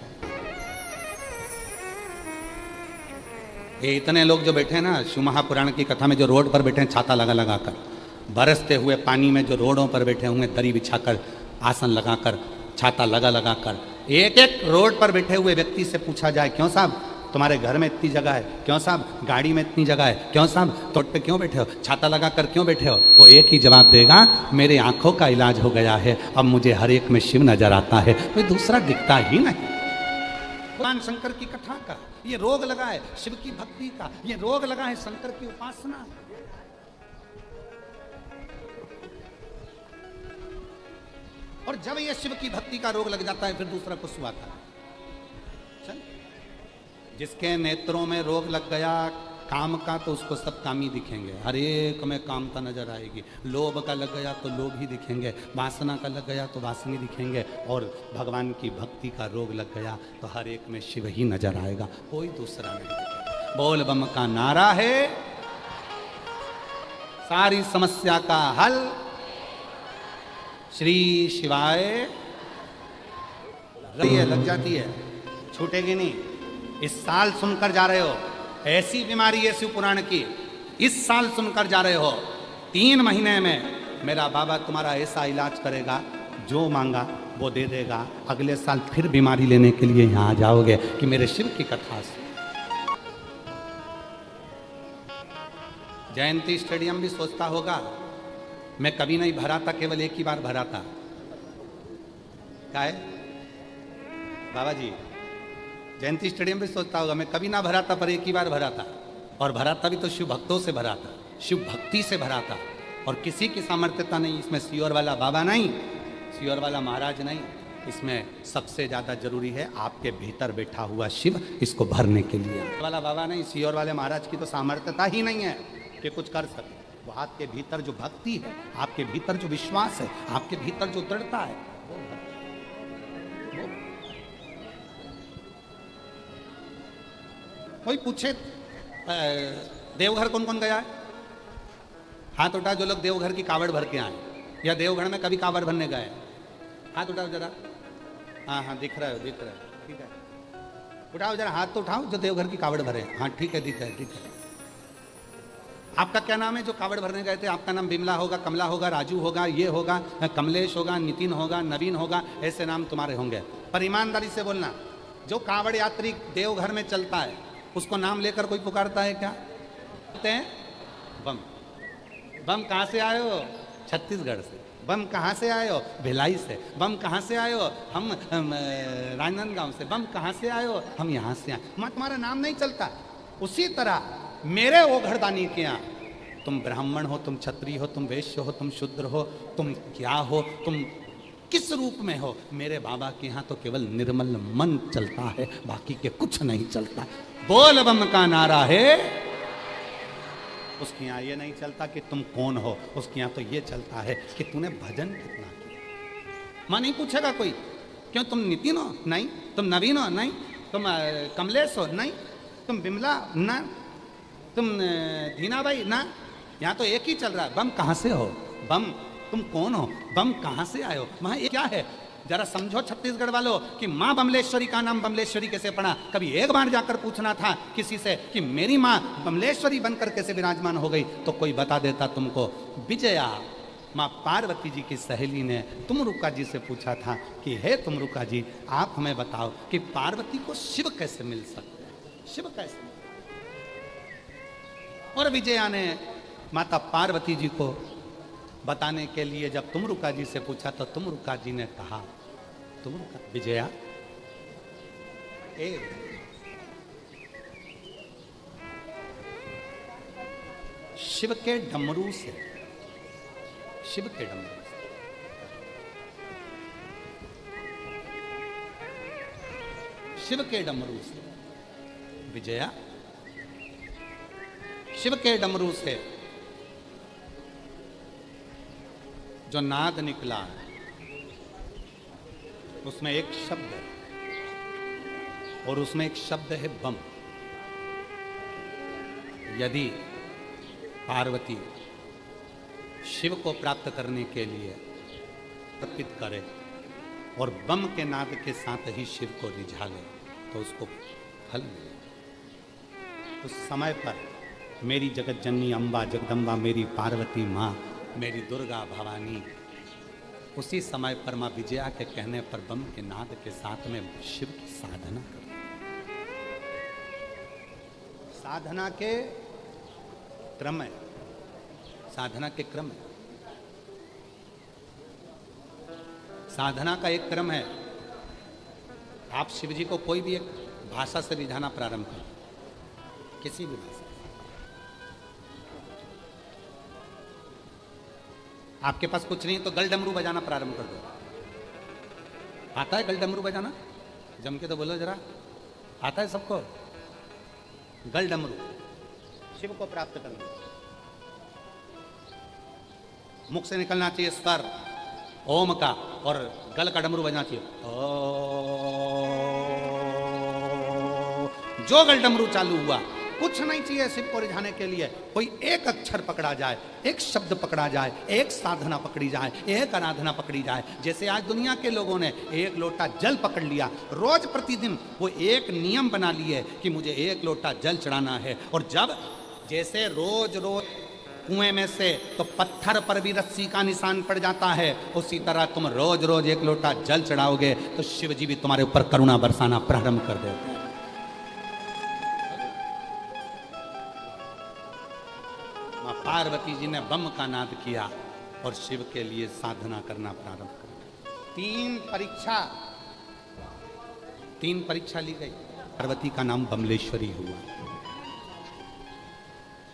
ये इतने लोग जो बैठे हैं ना शिव महापुराण की कथा में, जो रोड पर बैठे हैं छाता लगा लगा कर, बरसते हुए पानी में जो रोडों पर बैठे होंगे, दरी बिछाकर, आसन लगाकर, छाता लगा लगा कर, एक एक रोड पर बैठे हुए व्यक्ति से पूछा जाए, क्यों साहब तुम्हारे घर में इतनी जगह है, क्यों साहब गाड़ी में इतनी जगह है, क्यों साहब तोट पे क्यों बैठे हो, छाता लगा कर क्यों बैठे हो, वो एक ही जवाब देगा, मेरे आंखों का इलाज हो गया है, अब मुझे हर एक में शिव नजर आता है, कोई दूसरा दिखता ही नहीं। भगवान शंकर की कथा का ये रोग लगा है, शिव की भक्ति का ये रोग लगा है, शंकर की उपासना। और जब ये शिव की भक्ति का रोग लग जाता है फिर दूसरा कुछ आता है। चल, जिसके नेत्रों में रोग लग गया काम का तो उसको सब काम ही दिखेंगे, हर एक में कामता नजर आएगी। लोभ का लग गया तो लोभ ही दिखेंगे, वासना का लग गया तो वासनी दिखेंगे, और भगवान की भक्ति का रोग लग गया तो हर एक में शिव ही नजर आएगा, कोई दूसरा नहीं दिखेगा। बोल बम का नारा है सारी समस्या का हल, श्री शिवाय। लग जाती है, छूटेगी नहीं। इस साल सुनकर जा रहे हो, ऐसी बीमारी है शिव पुराण की, इस साल सुनकर जा रहे हो, 3 महीने में मेरा बाबा तुम्हारा ऐसा इलाज करेगा, जो मांगा वो दे देगा। अगले साल फिर बीमारी लेने के लिए यहाँ आ जाओगे कि मेरे शिव की कथा से। जयंती स्टेडियम भी सोचता होगा मैं कभी नहीं भरा था, केवल एक ही बार भरा था। क्या है बाबा जी, जयंती स्टेडियम भी सोचता होगा मैं कभी ना भरा था पर एक ही बार भरा था, और भरा था भी तो शिव भक्तों से भरा था, शिव भक्ति से भरा था, और किसी की सामर्थ्यता नहीं, इसमें सियोर वाला बाबा नहीं, सियोर वाला महाराज नहीं, इसमें सबसे ज़्यादा जरूरी है आपके भीतर बैठा हुआ शिव, इसको भरने के लिए वाला बाबा नहीं, सियोर वाले महाराज की तो सामर्थ्यता ही नहीं है कि कुछ कर सके। वो आपके भीतर जो भक्ति है, आपके भीतर जो विश्वास है, आपके भीतर जो दृढ़ता है, वो कोई पूछे देवघर कौन कौन गया है, हाथ उठा जो लोग देवघर की कावड़ भर के आए, या देवघर में कभी कावड़ भरने गए, हाथ उठाओ जरा। हाँ हाँ दिख रहा है, दिख रहा है, ठीक है, उठाओ जरा हाथ तो उठाओ जो देवघर की कावड़ भरे। हाँ ठीक है, दिख रहा है, ठीक है। आपका क्या नाम है जो कावड़ भरने गए थे? आपका नाम बिमला होगा, कमला होगा, राजू होगा, ये होगा, कमलेश होगा, नितिन होगा, नवीन होगा, ऐसे नाम तुम्हारे होंगे। पर ईमानदारी से बोलना, जो कावड़ यात्री देवघर में चलता है उसको नाम लेकर कोई पुकारता है क्या? कहते हैं बम। बम कहाँ से आए हो? छत्तीसगढ़ से। बम कहाँ से आए हो? भिलाई से। बम कहाँ से आए हो? हम राजनांदगांव से। बम कहाँ से आए हो? हम यहाँ से आए। मां तुम्हारा नाम नहीं चलता। उसी तरह मेरे ओघड़दानी के यहाँ तुम ब्राह्मण हो, तुम क्षत्रिय हो, तुम वैश्य हो, तुम शूद्र हो, तुम क्या हो, तुम किस रूप में हो, मेरे बाबा के यहाँ तो केवल निर्मल मन चलता है, बाकी के कुछ नहीं चलता। बोल बम का नारा है। उसके यहाँ ये नहीं चलता कि तुम कौन हो, उसके यहाँ तो ये चलता है कि तूने भजन कितना किया। मां नहीं पूछेगा कोई, क्यों तुम नितिन हो? नहीं। तुम नवीन हो? नहीं। तुम कमलेश हो? नहीं। तुम बिमला? ना। तुम दीनाबाई? ना। यहाँ तो एक ही चल रहा है, बम कहाँ से हो? बम तुम कौन हो? बम कहाँ से आए हो? वहाँ ये क्या है? जरा समझो छत्तीसगढ़ वालों कि माँ बमलेश्वरी का नाम बमलेश्वरी कैसे पड़ा। कभी एक बार जाकर पूछना था किसी से कि मेरी माँ बमलेश्वरी बनकर कैसे विराजमान हो गई, तो कोई बता देता तुमको। विजया माँ पार्वती जी की सहेली ने तुमरुका जी से पूछा था कि हे तुमरुका जी, आप हमें बताओ कि पार्वती को शिव कैसे मिल सकते हैं? शिव कैसे? और विजया ने माता पार्वती जी को बताने के लिए जब तुमरुका जी से पूछा तो तुमरुका जी ने कहा, तुमरुका विजया, शिव के डमरू से, शिव के डमरू से, शिव के डमरू से, विजया, शिव के डमरू से जो नाद निकला उसमें एक शब्द है, और उसमें एक शब्द है बम। यदि पार्वती शिव को प्राप्त करने के लिए अर्पित करे और बम के नाद के साथ ही शिव को रिझा ले तो उसको फल मिले। उस समय पर मेरी जगत जननी अम्बा जगदम्बा, मेरी पार्वती माँ, मेरी दुर्गा भवानी, उसी समय पर माँ विजया के कहने पर बम के नाद के साथ में शिव की साधना कर, साधना के क्रम है, साधना के क्रम है, साधना का एक क्रम है। आप शिव जी को कोई भी एक भाषा से रिझाना प्रारंभ करें, किसी भी भाषा। आपके पास कुछ नहीं तो गल डमरू बजाना प्रारंभ कर दो। आता है गल डमरू बजाना? जम के तो बोलो जरा, आता है सबको? गल डमरू शिव को प्राप्त करना, मुख से निकलना चाहिए स्वर ओम का, और गल का डमरू बजना चाहिए ओ। जो गल डमरू चालू हुआ, कुछ नहीं चाहिए शिव को रिझाने के लिए। कोई एक अक्षर पकड़ा जाए, एक शब्द पकड़ा जाए, एक साधना पकड़ी जाए, एक आराधना पकड़ी जाए। जैसे आज दुनिया के लोगों ने एक लोटा जल पकड़ लिया, रोज प्रतिदिन वो एक नियम बना लिए कि मुझे एक लोटा जल चढ़ाना है। और जब जैसे रोज रोज कुएं में से तो पत्थर पर भी रस्सी का निशान पड़ जाता है, उसी तरह तुम रोज रोज एक लोटा जल चढ़ाओगे तो शिव जी भी तुम्हारे ऊपर करुणा बरसाना प्रारंभ कर देते हैं। पार्वती जी ने बम का नाद किया और शिव के लिए साधना करना प्रारंभ कर। तीन परीक्षा ली गई। पार्वती का नाम बमलेश्वरी हुआ।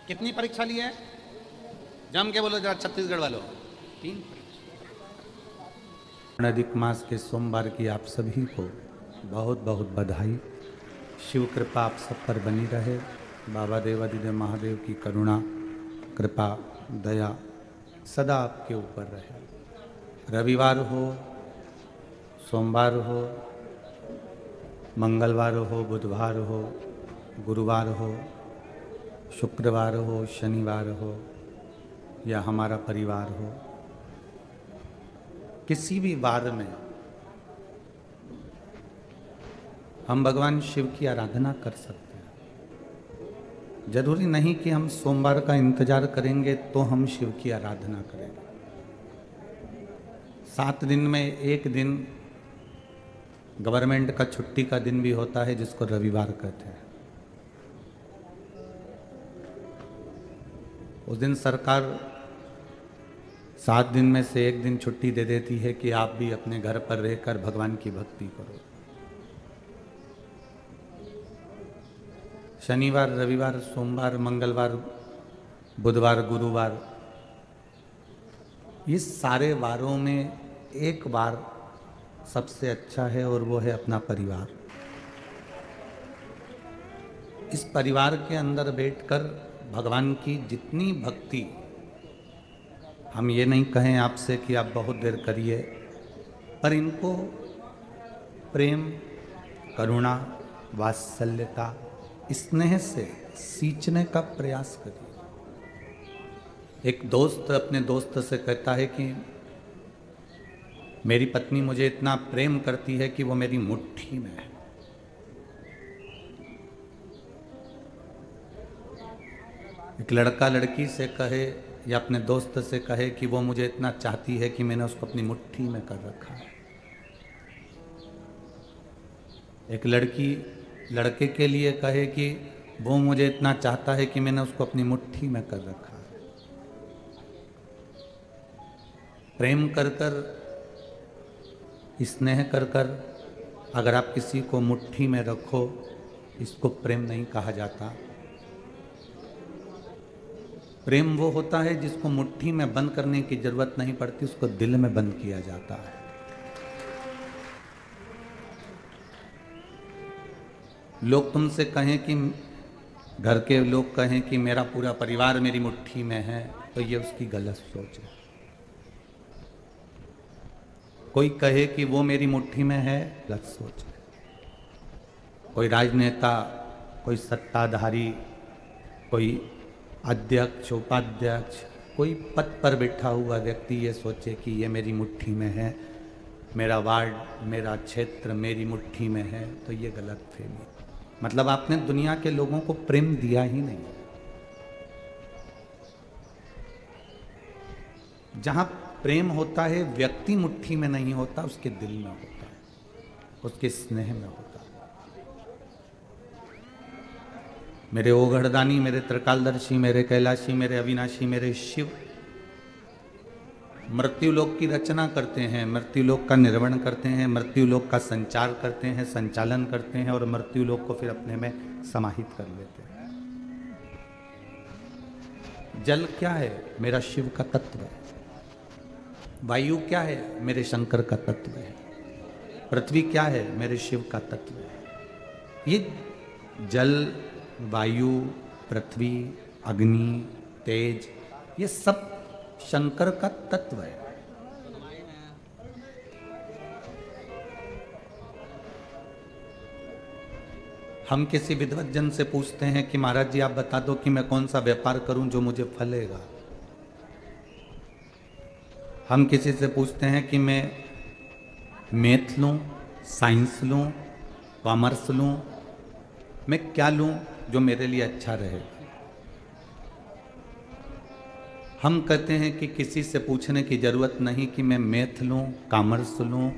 कितनी परीक्षा ली है? जम के बोलो जरा छत्तीसगढ़ वालों। 3 परीक्षा। अधिक मास के सोमवार की आप सभी को बहुत बहुत बधाई। शिव कृपा आप सब पर बनी रहे। बाबा देवादिदेव महादेव की करुणा कृपा दया सदा आपके ऊपर रहे। रविवार हो, सोमवार हो, मंगलवार हो, बुधवार हो, गुरुवार हो, शुक्रवार हो, शनिवार हो, या हमारा परिवार हो, किसी भी वार में हम भगवान शिव की आराधना कर सकते हैं। जरूरी नहीं कि हम सोमवार का इंतजार करेंगे तो हम शिव की आराधना करेंगे। 7 दिन में एक दिन गवर्नमेंट का छुट्टी का दिन भी होता है जिसको रविवार कहते हैं। उस दिन सरकार 7 दिन में से एक दिन छुट्टी दे देती है कि आप भी अपने घर पर रहकर भगवान की भक्ति करो। शनिवार, रविवार, सोमवार, मंगलवार, बुधवार, गुरुवार, ये सारे वारों में एक बार सबसे अच्छा है और वो है अपना परिवार। इस परिवार के अंदर बैठकर भगवान की जितनी भक्ति, हम ये नहीं कहें आपसे कि आप बहुत देर करिए, पर इनको प्रेम, करुणा, वात्सल्यता, स्नेह से सींचने का प्रयास करिए। एक दोस्त अपने दोस्त से कहता है कि मेरी पत्नी मुझे इतना प्रेम करती है कि वो मेरी मुट्ठी में है। एक लड़का लड़की से कहे या अपने दोस्त से कहे कि वो मुझे इतना चाहती है कि मैंने उसको अपनी मुट्ठी में कर रखा है। एक लड़की लड़के के लिए कहे कि वो मुझे इतना चाहता है कि मैंने उसको अपनी मुट्ठी में कर रखा है। प्रेम कर कर, स्नेह कर कर अगर आप किसी को मुट्ठी में रखो, इसको प्रेम नहीं कहा जाता। प्रेम वो होता है जिसको मुट्ठी में बंद करने की जरूरत नहीं पड़ती, उसको दिल में बंद किया जाता है। लोग तुमसे कहें कि, घर के लोग कहें कि मेरा पूरा परिवार मेरी मुट्ठी में है, तो ये उसकी गलत सोच है। कोई कहे कि वो मेरी मुट्ठी में है, गलत सोच है। कोई राजनेता, कोई सत्ताधारी, कोई अध्यक्ष, उपाध्यक्ष, कोई पद पर बैठा हुआ व्यक्ति ये सोचे कि ये मेरी मुट्ठी में है, मेरा वार्ड, मेरा क्षेत्र मेरी मुट्ठी में है, तो ये गलत फहमी। मतलब आपने दुनिया के लोगों को प्रेम दिया ही नहीं। जहां प्रेम होता है, व्यक्ति मुट्ठी में नहीं होता, उसके दिल में होता है, उसके स्नेह में होता है। मेरे ओघड़दानी, मेरे त्रिकालदर्शी, मेरे कैलाशी, मेरे अविनाशी, मेरे शिव मृत्युलोक की रचना करते हैं, मृत्युलोक का निर्वहन करते हैं, मृत्युलोक का संचार करते हैं, संचालन करते हैं और मृत्युलोक को फिर अपने में समाहित कर लेते हैं। जल क्या है? मेरा शिव का तत्व है। वायु क्या है? मेरे शंकर का तत्व है। पृथ्वी क्या है? मेरे शिव का तत्व है। ये जल, वायु, पृथ्वी, अग्नि, तेज, ये सब शंकर का तत्व है। हम किसी विद्वज्जन से पूछते हैं कि महाराज जी आप बता दो कि मैं कौन सा व्यापार करूं जो मुझे फलेगा। हम किसी से पूछते हैं कि मैं मैथ लूं, साइंस लूं, कॉमर्स लूं, मैं क्या लूं जो मेरे लिए अच्छा रहे। हम कहते हैं कि किसी से पूछने की ज़रूरत नहीं कि मैं मैथ लूँ, कॉमर्स लूँ,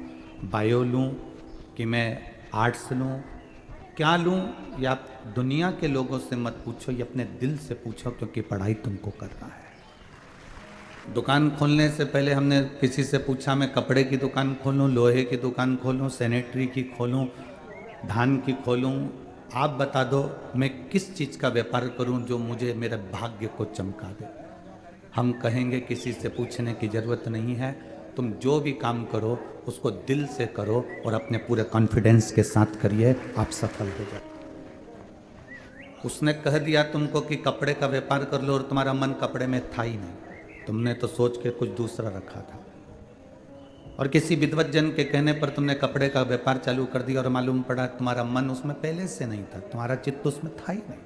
बायो लूँ, कि मैं आर्ट्स लूँ, क्या लूँ। या आप दुनिया के लोगों से मत पूछो, ये अपने दिल से पूछो, क्योंकि पढ़ाई तुमको करना है। दुकान खोलने से पहले हमने किसी से पूछा मैं कपड़े की दुकान खोलूँ, लोहे की दुकान खोलूँ, सैनिटरी की खोलूँ, धान की खोलूँ, आप बता दो मैं किस चीज़ का व्यापार करूँ जो मुझे मेरे भाग्य को चमका दे। हम कहेंगे किसी से पूछने की ज़रूरत नहीं है, तुम जो भी काम करो उसको दिल से करो और अपने पूरे कॉन्फिडेंस के साथ करिए, आप सफल हो जाओ। उसने कह दिया तुमको कि कपड़े का व्यापार कर लो और तुम्हारा मन कपड़े में था ही नहीं, तुमने तो सोच के कुछ दूसरा रखा था। और किसी विद्वज्जन के कहने पर तुमने कपड़े का व्यापार चालू कर दिया और मालूम पड़ा तुम्हारा मन उसमें पहले से नहीं था, तुम्हारा चित्त उसमें था ही नहीं।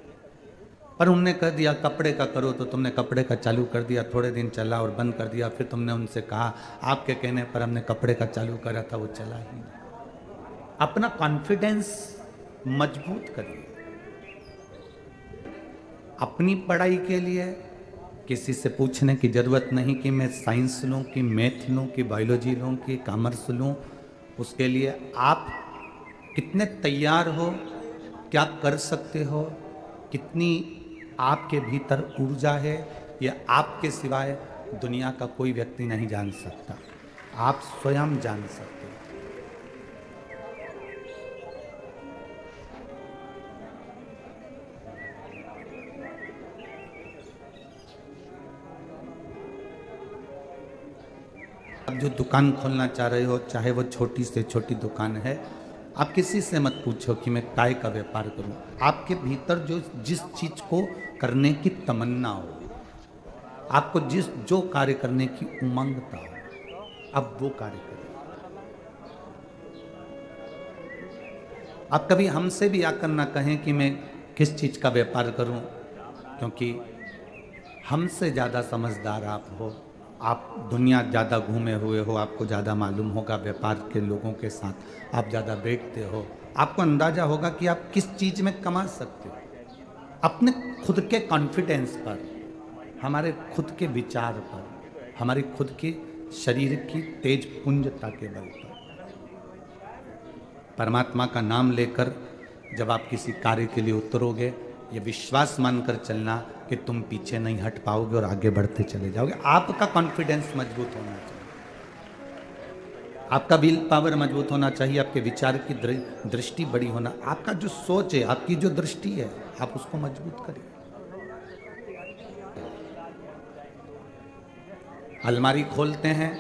पर उनने कह दिया कपड़े का करो तो तुमने कपड़े का चालू कर दिया, थोड़े दिन चला और बंद कर दिया। फिर तुमने उनसे कहा आपके कहने पर हमने कपड़े का चालू करा था, वो चला ही नहीं। अपना कॉन्फिडेंस मजबूत करिए। अपनी पढ़ाई के लिए किसी से पूछने की ज़रूरत नहीं कि मैं साइंस लूँ कि मैथ लूँ कि बायोलॉजी लूँ कि कॉमर्स लूँ। उसके लिए आप कितने तैयार हो, क्या कर सकते हो, कितनी आपके भीतर ऊर्जा है, यह आपके सिवाय दुनिया का कोई व्यक्ति नहीं जान सकता। आप स्वयं जान सकते हो। आप जो दुकान खोलना चाह रहे हो, चाहे वो छोटी से छोटी दुकान है, आप किसी से मत पूछो कि मैं काय का व्यापार करूं। आपके भीतर जो जिस चीज को करने की तमन्ना हो, आपको जो कार्य करने की उमंगता हो, अब वो कार्य करें। आप कभी हमसे भी आकर ना कहें कि मैं किस चीज का व्यापार करूं, क्योंकि हमसे ज़्यादा समझदार आप हो, आप दुनिया ज़्यादा घूमे हुए हो, आपको ज़्यादा मालूम होगा व्यापार के लोगों के साथ, आप ज़्यादा बैठते हो, आपको अंदाज़ा होगा कि आप किस चीज़ में कमा सकते हो। अपने खुद के कॉन्फिडेंस पर, हमारे खुद के विचार पर, हमारी खुद के शरीर की तेज पुंजता के बल पर, परमात्मा का नाम लेकर जब आप किसी कार्य के लिए उतरोगे, ये विश्वास मानकर चलना कि तुम पीछे नहीं हट पाओगे और आगे बढ़ते चले जाओगे। आपका कॉन्फिडेंस मजबूत होना चाहिए, आपका विल पावर मजबूत होना चाहिए, आपके विचार की दृष्टि बड़ी होना, आपका जो सोच है, आपकी जो दृष्टि है, आप उसको मजबूत करिए। अलमारी खोलते हैं,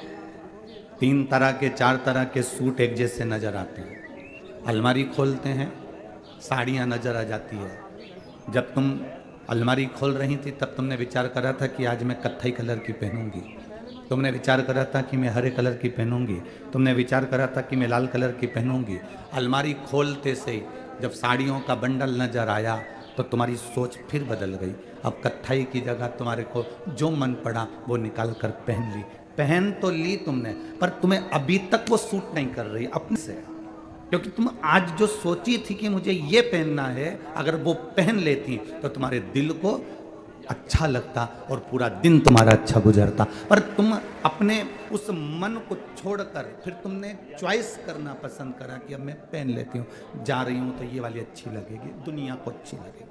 3 तरह के 4 तरह के सूट एक जैसे नजर आते हैं। अलमारी खोलते हैं, साड़ियाँ नजर आ जाती है। जब तुम अलमारी खोल रही थी तब तुमने विचार करा था कि आज मैं कत्थई कलर की पहनूंगी, तुमने विचार करा था कि मैं हरे कलर की पहनूंगी, तुमने विचार करा था कि मैं लाल कलर की पहनूंगी। अलमारी खोलते से जब साड़ियों का बंडल नजर आया तो तुम्हारी सोच फिर बदल गई। अब कत्थई की जगह तुम्हारे को जो मन पड़ा वो निकाल कर पहन ली। पहन तो ली तुमने, पर तुम्हें अभी तक वो सूट नहीं कर रही अपने से, क्योंकि तुम आज जो सोची थी कि मुझे ये पहनना है, अगर वो पहन लेती तो तुम्हारे दिल को अच्छा लगता और पूरा दिन तुम्हारा अच्छा गुजरता। पर तुम अपने उस मन को छोड़कर फिर तुमने चॉइस करना पसंद करा कि अब मैं पहन लेती हूँ, जा रही हूँ तो ये वाली अच्छी लगेगी, दुनिया को अच्छी लगेगी।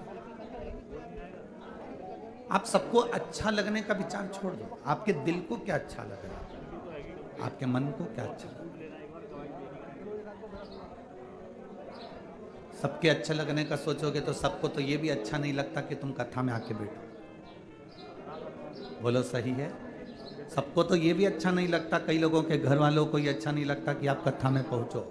आप सबको अच्छा लगने का विचार छोड़ दो। आपके दिल को क्या अच्छा लग रहा है, आपके मन को क्या अच्छा लग रहा है। सबके अच्छा लगने का सोचोगे तो सबको तो ये भी अच्छा नहीं लगता कि तुम कथा में आके बैठो। बोलो सही है? सबको तो ये भी अच्छा नहीं लगता, कई लोगों के घर वालों को ये अच्छा नहीं लगता कि आप कथा में पहुंचो।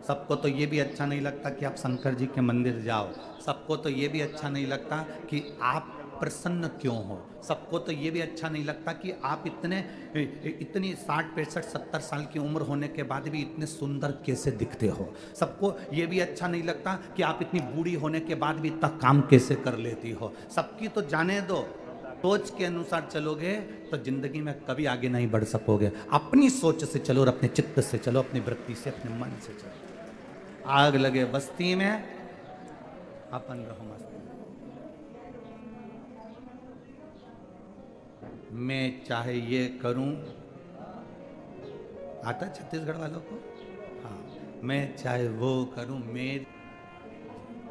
सबको तो ये भी अच्छा नहीं लगता कि आप शंकर जी के मंदिर जाओ। सबको तो ये भी अच्छा नहीं लगता कि आप प्रसन्न क्यों हो। सबको तो ये भी अच्छा नहीं लगता कि आप इतनी 60, 65, 70 साल की उम्र होने के बाद भी इतने सुंदर कैसे दिखते हो। सबको ये भी अच्छा नहीं लगता कि आप इतनी बूढ़ी होने के बाद भी इतना काम कैसे कर लेती हो। सबकी तो जाने दो, सोच के अनुसार चलोगे तो जिंदगी में कभी आगे नहीं बढ़ सकोगे। अपनी सोच से चलो और अपने चित्त से चलो, अपनी वृत्ति से, अपने मन से चलो। आग लगे बस्ती में, अपन रहो मस्ती। मैं चाहे ये करूं, आता छत्तीसगढ़ वालों को? हाँ, मैं चाहे वो करूं,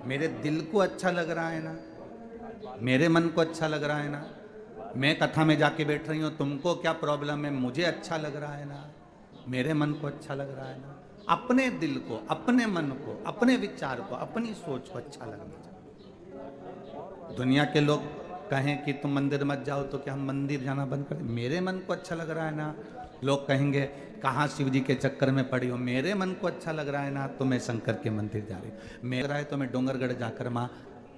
मेरे दिल को अच्छा लग रहा है ना, मेरे मन को अच्छा लग रहा है ना। मैं कथा में जाके बैठ रही हूँ, तुमको क्या प्रॉब्लम है? मुझे अच्छा लग रहा है ना, मेरे मन को अच्छा लग रहा है ना। अपने दिल को, अपने मन को, अपने विचार को, अपनी सोच को अच्छा लगना चाहिए। दुनिया के लोग कहें कि तुम मंदिर मत जाओ तो क्या हम मंदिर जाना बंद कर दें? मेरे मन को अच्छा लग रहा है ना। लोग कहेंगे कहाँ शिव जी के चक्कर में पड़ी हो, मेरे मन को अच्छा लग रहा है ना तो मैं शंकर के मंदिर जा रही हूँ। मेरा है तो मैं डोंगरगढ़ जाकर माँ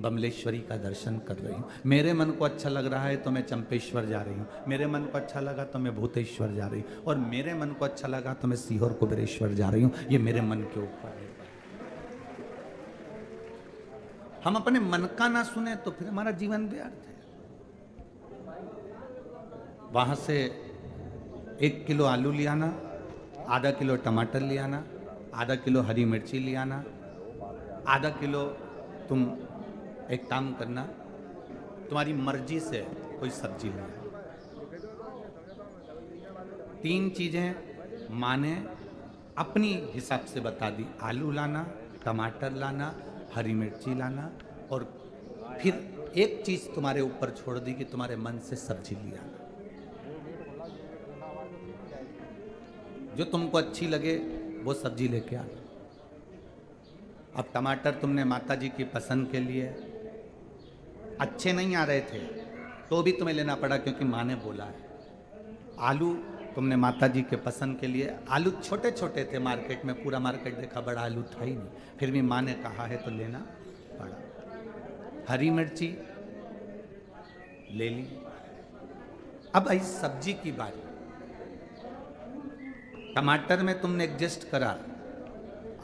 बमलेश्वरी का दर्शन कर रही हूँ। मेरे मन को अच्छा लग रहा है तो मैं चंपेश्वर जा रही हूँ। मेरे मन को अच्छा लगा तो मैं भूतेश्वर जा रही हूँ। और मेरे मन को अच्छा लगा तो मैं सीहोर कुबेरेश्वर जा रही हूँ। ये मेरे मन के ऊपर है। हम अपने मन का ना सुने तो फिर हमारा जीवन व्यर्थ है। वहां से 1 किलो आलू ले आना, आधा किलो टमाटर ले आना, आधा किलो हरी मिर्ची ले आना, आधा किलो तुम एक काम करना, तुम्हारी मर्जी से कोई सब्जी ले। 3 चीजें माँ ने अपनी हिसाब से बता दी, आलू लाना, टमाटर लाना, हरी मिर्ची लाना, और फिर एक चीज तुम्हारे ऊपर छोड़ दी कि तुम्हारे मन से सब्जी लिया, जो तुमको अच्छी लगे वो सब्जी लेके आना। अब टमाटर तुमने माता जी की पसंद के लिए, अच्छे नहीं आ रहे थे तो भी तुम्हें लेना पड़ा क्योंकि माँ ने बोला है। आलू तुमने माता जी के पसंद के लिए, आलू छोटे छोटे थे, मार्केट में पूरा मार्केट देखा, बड़ा आलू था ही नहीं, फिर भी माँ ने कहा है तो लेना पड़ा। हरी मिर्ची ले ली। अब आई सब्जी की बारी। टमाटर में तुमने एडजस्ट करा,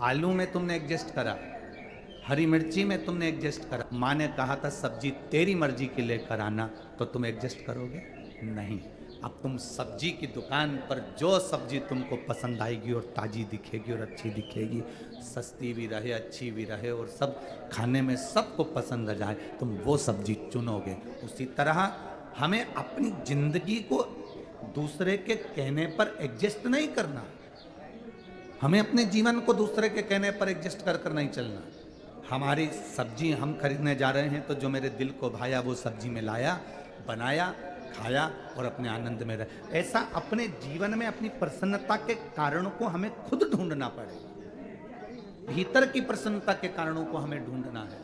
आलू में तुमने एडजस्ट करा, हरी मिर्ची में तुमने एडजस्ट करा। माँ ने कहा था सब्जी तेरी मर्जी के लेकर आना, तो तुम एडजस्ट करोगे? नहीं। अब तुम सब्जी की दुकान पर जो सब्जी तुमको पसंद आएगी और ताजी दिखेगी और अच्छी दिखेगी, सस्ती भी रहे, अच्छी भी रहे और सब खाने में सबको पसंद आ जाए, तुम वो सब्जी चुनोगे। उसी तरह हमें अपनी जिंदगी को दूसरे के कहने पर एडजस्ट नहीं करना, हमें अपने जीवन को दूसरे के कहने पर एडजस्ट कर नहीं चलना। हमारी सब्जी हम खरीदने जा रहे हैं तो जो मेरे दिल को भाया वो सब्जी में लाया, बनाया, खाया और अपने आनंद में रहे। ऐसा अपने जीवन में अपनी प्रसन्नता के कारणों को हमें खुद ढूंढना पड़ेगा। भीतर की प्रसन्नता के कारणों को हमें ढूंढना है,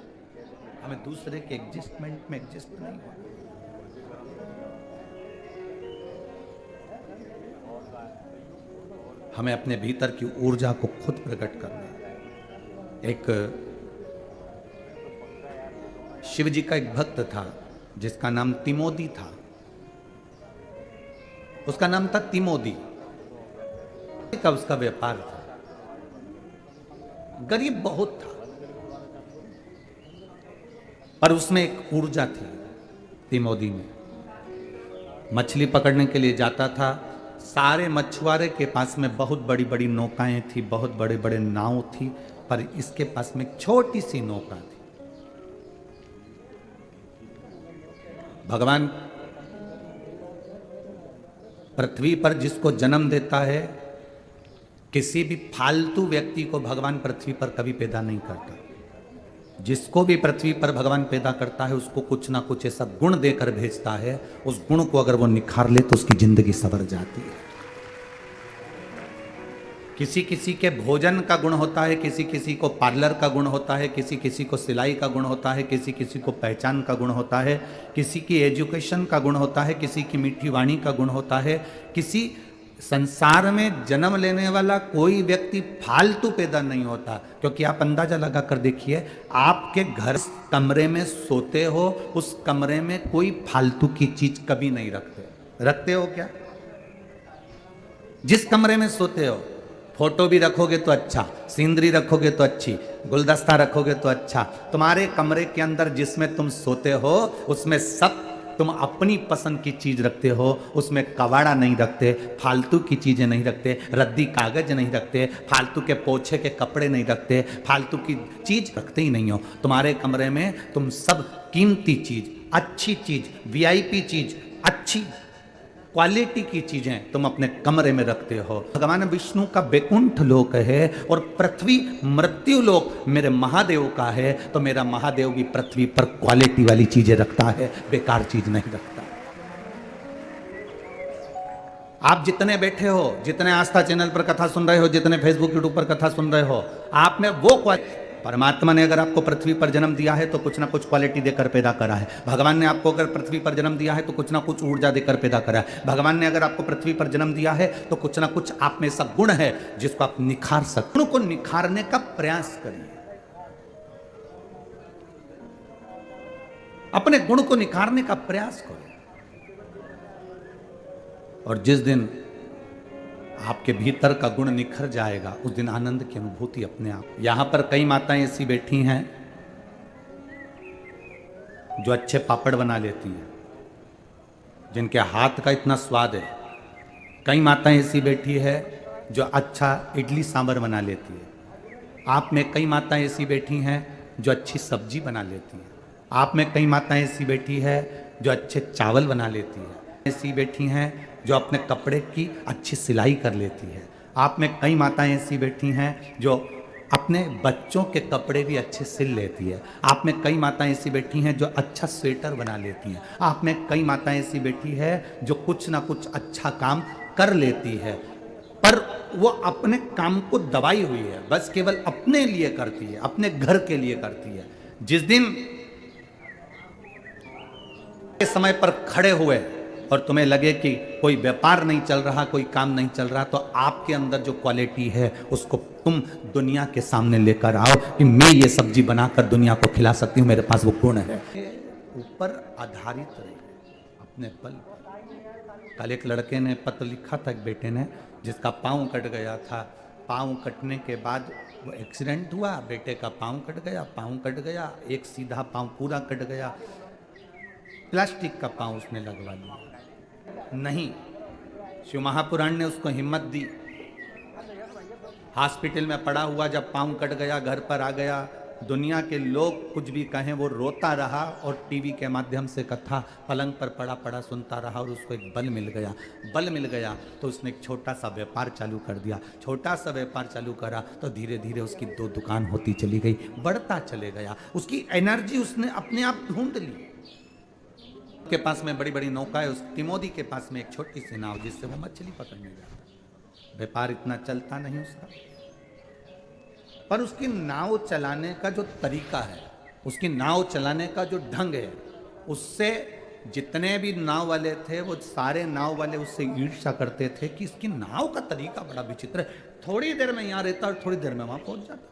हमें दूसरे के एडजस्टमेंट में एडजस्ट नहीं होना। हमें अपने भीतर की ऊर्जा को खुद प्रकट करना है। एक शिव जी का एक भक्त था जिसका नाम तिमोदी था। उसका नाम था तिमोदी का, उसका व्यापार था, गरीब बहुत था, पर उसमें एक ऊर्जा थी तिमोदी में। मछली पकड़ने के लिए जाता था, सारे मछुआरे के पास में बहुत बड़ी बड़ी नौकाएं थी, बहुत बड़े बड़े नाव थी, पर इसके पास में एक छोटी सी नौका थी। भगवान पृथ्वी पर जिसको जन्म देता है, किसी भी फालतू व्यक्ति को भगवान पृथ्वी पर कभी पैदा नहीं करता। जिसको भी पृथ्वी पर भगवान पैदा करता है उसको कुछ ना कुछ ऐसा गुण देकर भेजता है, उस गुण को अगर वो निखार ले तो उसकी जिंदगी संवर जाती है। किसी किसी के भोजन का गुण होता है, किसी किसी को पार्लर का गुण होता है, किसी किसी को सिलाई का गुण होता है, किसी किसी को पहचान का गुण होता है, किसी की एजुकेशन का गुण होता है, किसी की मीठी वाणी का गुण होता है। किसी संसार में जन्म लेने वाला कोई व्यक्ति फालतू पैदा नहीं होता, क्योंकि आप अंदाजा लगा कर देखिए, आपके घर कमरे में सोते हो, उस कमरे में कोई फालतू की चीज कभी नहीं रखते हो क्या? जिस कमरे में सोते हो, फोटो भी रखोगे तो अच्छा, सीनरी रखोगे तो अच्छी, गुलदस्ता रखोगे तो अच्छा। तुम्हारे कमरे के अंदर जिसमें तुम सोते हो उसमें सब तुम अपनी पसंद की चीज रखते हो, उसमें कबाड़ा नहीं रखते, फालतू की चीजें नहीं रखते, रद्दी कागज नहीं रखते, फालतू के पोछे के कपड़े नहीं रखते, फालतू की चीज रखते ही नहीं हो। तुम्हारे कमरे में तुम सब कीमती चीज, अच्छी चीज, वीआईपी चीज, अच्छी क्वालिटी की चीजें तुम अपने कमरे में रखते हो। भगवान विष्णु का बैकुंठ लोक है और पृथ्वी मृत्यु लोक मेरे महादेव का है, तो मेरा महादेव भी पृथ्वी पर क्वालिटी वाली चीजें रखता है, बेकार चीज नहीं रखता। आप जितने बैठे हो, जितने आस्था चैनल पर कथा सुन रहे हो, जितने फेसबुक यूट्यूब पर कथा सुन रहे हो, आप में वो परमात्मा ने अगर आपको पृथ्वी पर जन्म दिया है तो कुछ ना कुछ क्वालिटी देकर पैदा करा है। भगवान ने आपको अगर पृथ्वी पर जन्म दिया है तो कुछ ना कुछ ऊर्जा देकर पैदा करा है। भगवान ने अगर आपको पृथ्वी पर जन्म दिया है तो कुछ ना कुछ आप में ऐसा गुण है जिसको आप निखार सकते। गुण को निखारने का प्रयास करिए, अपने गुण को निखारने का प्रयास करो, और जिस दिन आपके भीतर का गुण निखर जाएगा उस दिन आनंद की अनुभूति अपने आप। यहां पर कई माताएं ऐसी बैठी हैं जो अच्छे पापड़ बना लेती हैं, जिनके हाथ का इतना स्वाद है। कई माताएं ऐसी बैठी है जो अच्छा इडली सांभर बना लेती है। आप में कई माताएं ऐसी बैठी हैं जो अच्छी सब्जी बना लेती हैं। आप में कई माताएं ऐसी बैठी है जो अच्छे चावल बना लेती है, ऐसी बैठी हैं जो अपने कपड़े की अच्छी सिलाई कर लेती है। आप में कई माताएं ऐसी बैठी हैं जो अपने बच्चों के कपड़े भी अच्छे सिल लेती है। आप में कई माताएं ऐसी बैठी हैं जो अच्छा स्वेटर बना लेती हैं। आप में कई माताएं ऐसी बैठी है जो कुछ ना कुछ अच्छा काम कर लेती है, पर वो अपने काम को दबाई हुई है, बस केवल अपने लिए करती है, अपने घर के लिए करती है। जिस दिन समय पर खड़े हुए और तुम्हें लगे कि कोई व्यापार नहीं चल रहा, कोई काम नहीं चल रहा, तो आपके अंदर जो क्वालिटी है उसको तुम दुनिया के सामने लेकर आओ कि मैं ये सब्जी बनाकर दुनिया को खिला सकती हूँ, मेरे पास वो गुण है। ऊपर आधारित रहे अपने बल। कल एक लड़के ने पत्र लिखा था, एक बेटे ने, जिसका पाँव कट गया था। पाँव कटने के बाद वो एक्सीडेंट हुआ, बेटे का पाँव कट गया, एक सीधा पाँव पूरा कट गया, प्लास्टिक का पाँव उसने लगवा लिया। नहीं, शिव महापुराण ने उसको हिम्मत दी। हॉस्पिटल में पड़ा हुआ जब पाँव कट गया, घर पर आ गया, दुनिया के लोग कुछ भी कहें वो रोता रहा और टीवी के माध्यम से कथा पलंग पर पड़ा पड़ा सुनता रहा और उसको एक बल मिल गया तो उसने एक छोटा सा व्यापार चालू कर दिया। छोटा सा व्यापार चालू करा तो धीरे धीरे उसकी 2 दुकान होती चली गई, बढ़ता चले गया। उसकी एनर्जी उसने अपने आप ढूंढ ली। के पास में बड़ी बड़ी नौका है, उस तिमोदी के पास में एक छोटी सी नाव जिससे वो मछली पकड़ने जाता। व्यापार इतना चलता नहीं उसका, पर उसकी नाव चलाने का जो तरीका है, उसकी नाव चलाने का जो ढंग है, उससे जितने भी नाव वाले थे वो सारे नाव वाले उससे ईर्ष्या करते थे कि इसकी नाव का तरीका बड़ा विचित्र है, थोड़ी देर में यहां रहता और थोड़ी देर में वहां पहुंच जाता।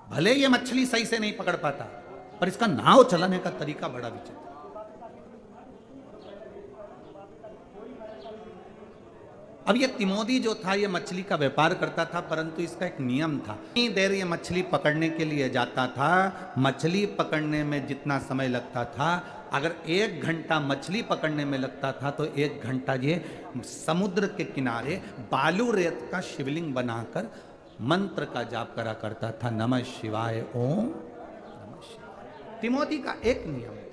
भले ये मछली सही से नहीं पकड़ पाता, पर इसका नाव चलाने का तरीका बड़ा विचित्र। अब ये तिमोदी जो था ये मछली का व्यापार करता था, परंतु इसका एक नियम था। इतनी देर ये मछली पकड़ने के लिए जाता था, मछली पकड़ने में जितना समय लगता था, अगर 1 घंटा मछली पकड़ने में लगता था तो 1 घंटा ये समुद्र के किनारे बालू रेत का शिवलिंग बनाकर मंत्र का जाप करा करता था, नमः शिवाय, ओम नमः शिवाय। तिमोदी का एक नियम था,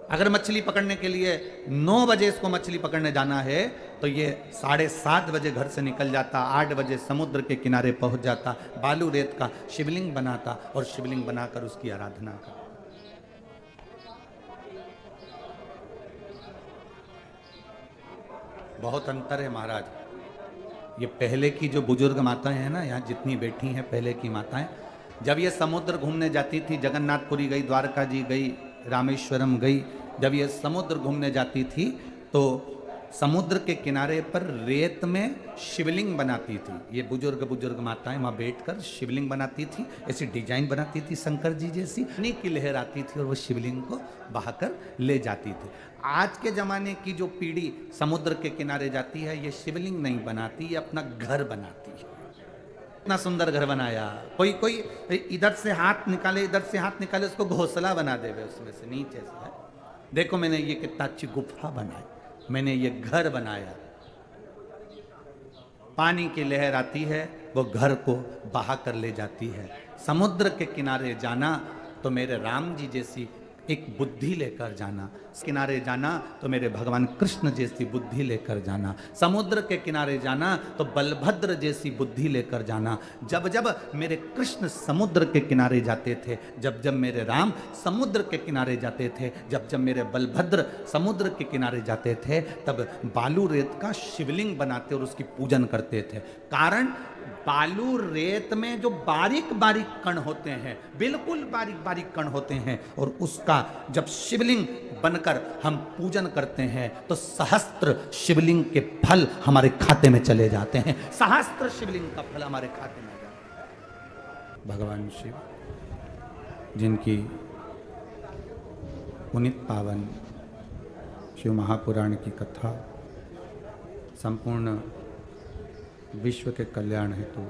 अगर मछली पकड़ने के लिए 9 बजे इसको मछली पकड़ने जाना है तो ये 7:30 बजे घर से निकल जाता, 8 बजे समुद्र के किनारे पहुंच जाता, बालू रेत का शिवलिंग बनाता और शिवलिंग बनाकर उसकी आराधना करता। बहुत अंतर है महाराज। ये पहले की जो बुजुर्ग माताएं हैं ना, यहाँ जितनी बैठी हैं पहले की माताएं, जब ये समुद्र घूमने जाती थी, जगन्नाथपुरी गई, द्वारका जी गई, रामेश्वरम गई, जब ये समुद्र घूमने जाती थी तो समुद्र के किनारे पर रेत में शिवलिंग बनाती थी। ये बुजुर्ग माताएं वहाँ बैठकर शिवलिंग बनाती थी, ऐसी डिजाइन बनाती थी शंकर जी जैसी, पानी की लहर आती थी और वो शिवलिंग को बहाकर ले जाती थी। आज के ज़माने की जो पीढ़ी समुद्र के किनारे जाती है, ये शिवलिंग नहीं बनाती, ये अपना घर बनाती है। इतना सुंदर घर बनाया, कोई इधर से हाथ निकाले, इधर से हाथ निकाले, उसको घोंसला बना देवे उसमें से नीचे से। देखो मैंने ये कितना अच्छी गुफा बनाई, मैंने ये घर बनाया। पानी की लहर आती है, वो घर को बहा कर ले जाती है। समुद्र के किनारे जाना तो मेरे राम जी जैसी एक बुद्धि लेकर जाना, किनारे जाना तो मेरे भगवान कृष्ण जैसी बुद्धि लेकर जाना, समुद्र के किनारे जाना तो बलभद्र जैसी बुद्धि लेकर जाना। जब जब मेरे कृष्ण समुद्र के किनारे जाते थे, जब जब मेरे राम समुद्र के किनारे जाते थे, जब जब मेरे बलभद्र समुद्र के किनारे जाते थे, तब बालू रेत का शिवलिंग बनाते और उसकी पूजन करते थे। कारण बालू रेत में जो बारीक बारीक कण होते हैं, बिल्कुल बारीक बारीक कण होते हैं, और उसका जब शिवलिंग बनकर हम पूजन करते हैं तो सहस्त्र शिवलिंग के फल हमारे खाते में चले जाते हैं। सहस्त्र शिवलिंग का फल हमारे खाते में जाता है। भगवान शिव जिनकी पुनीत पावन शिव महापुराण की कथा संपूर्ण विश्व के कल्याण हेतु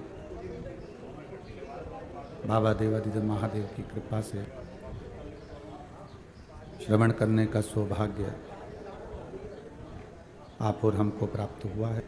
बाबा देवादिदेव महादेव की कृपा से श्रवण करने का सौभाग्य आप और हमको प्राप्त हुआ है।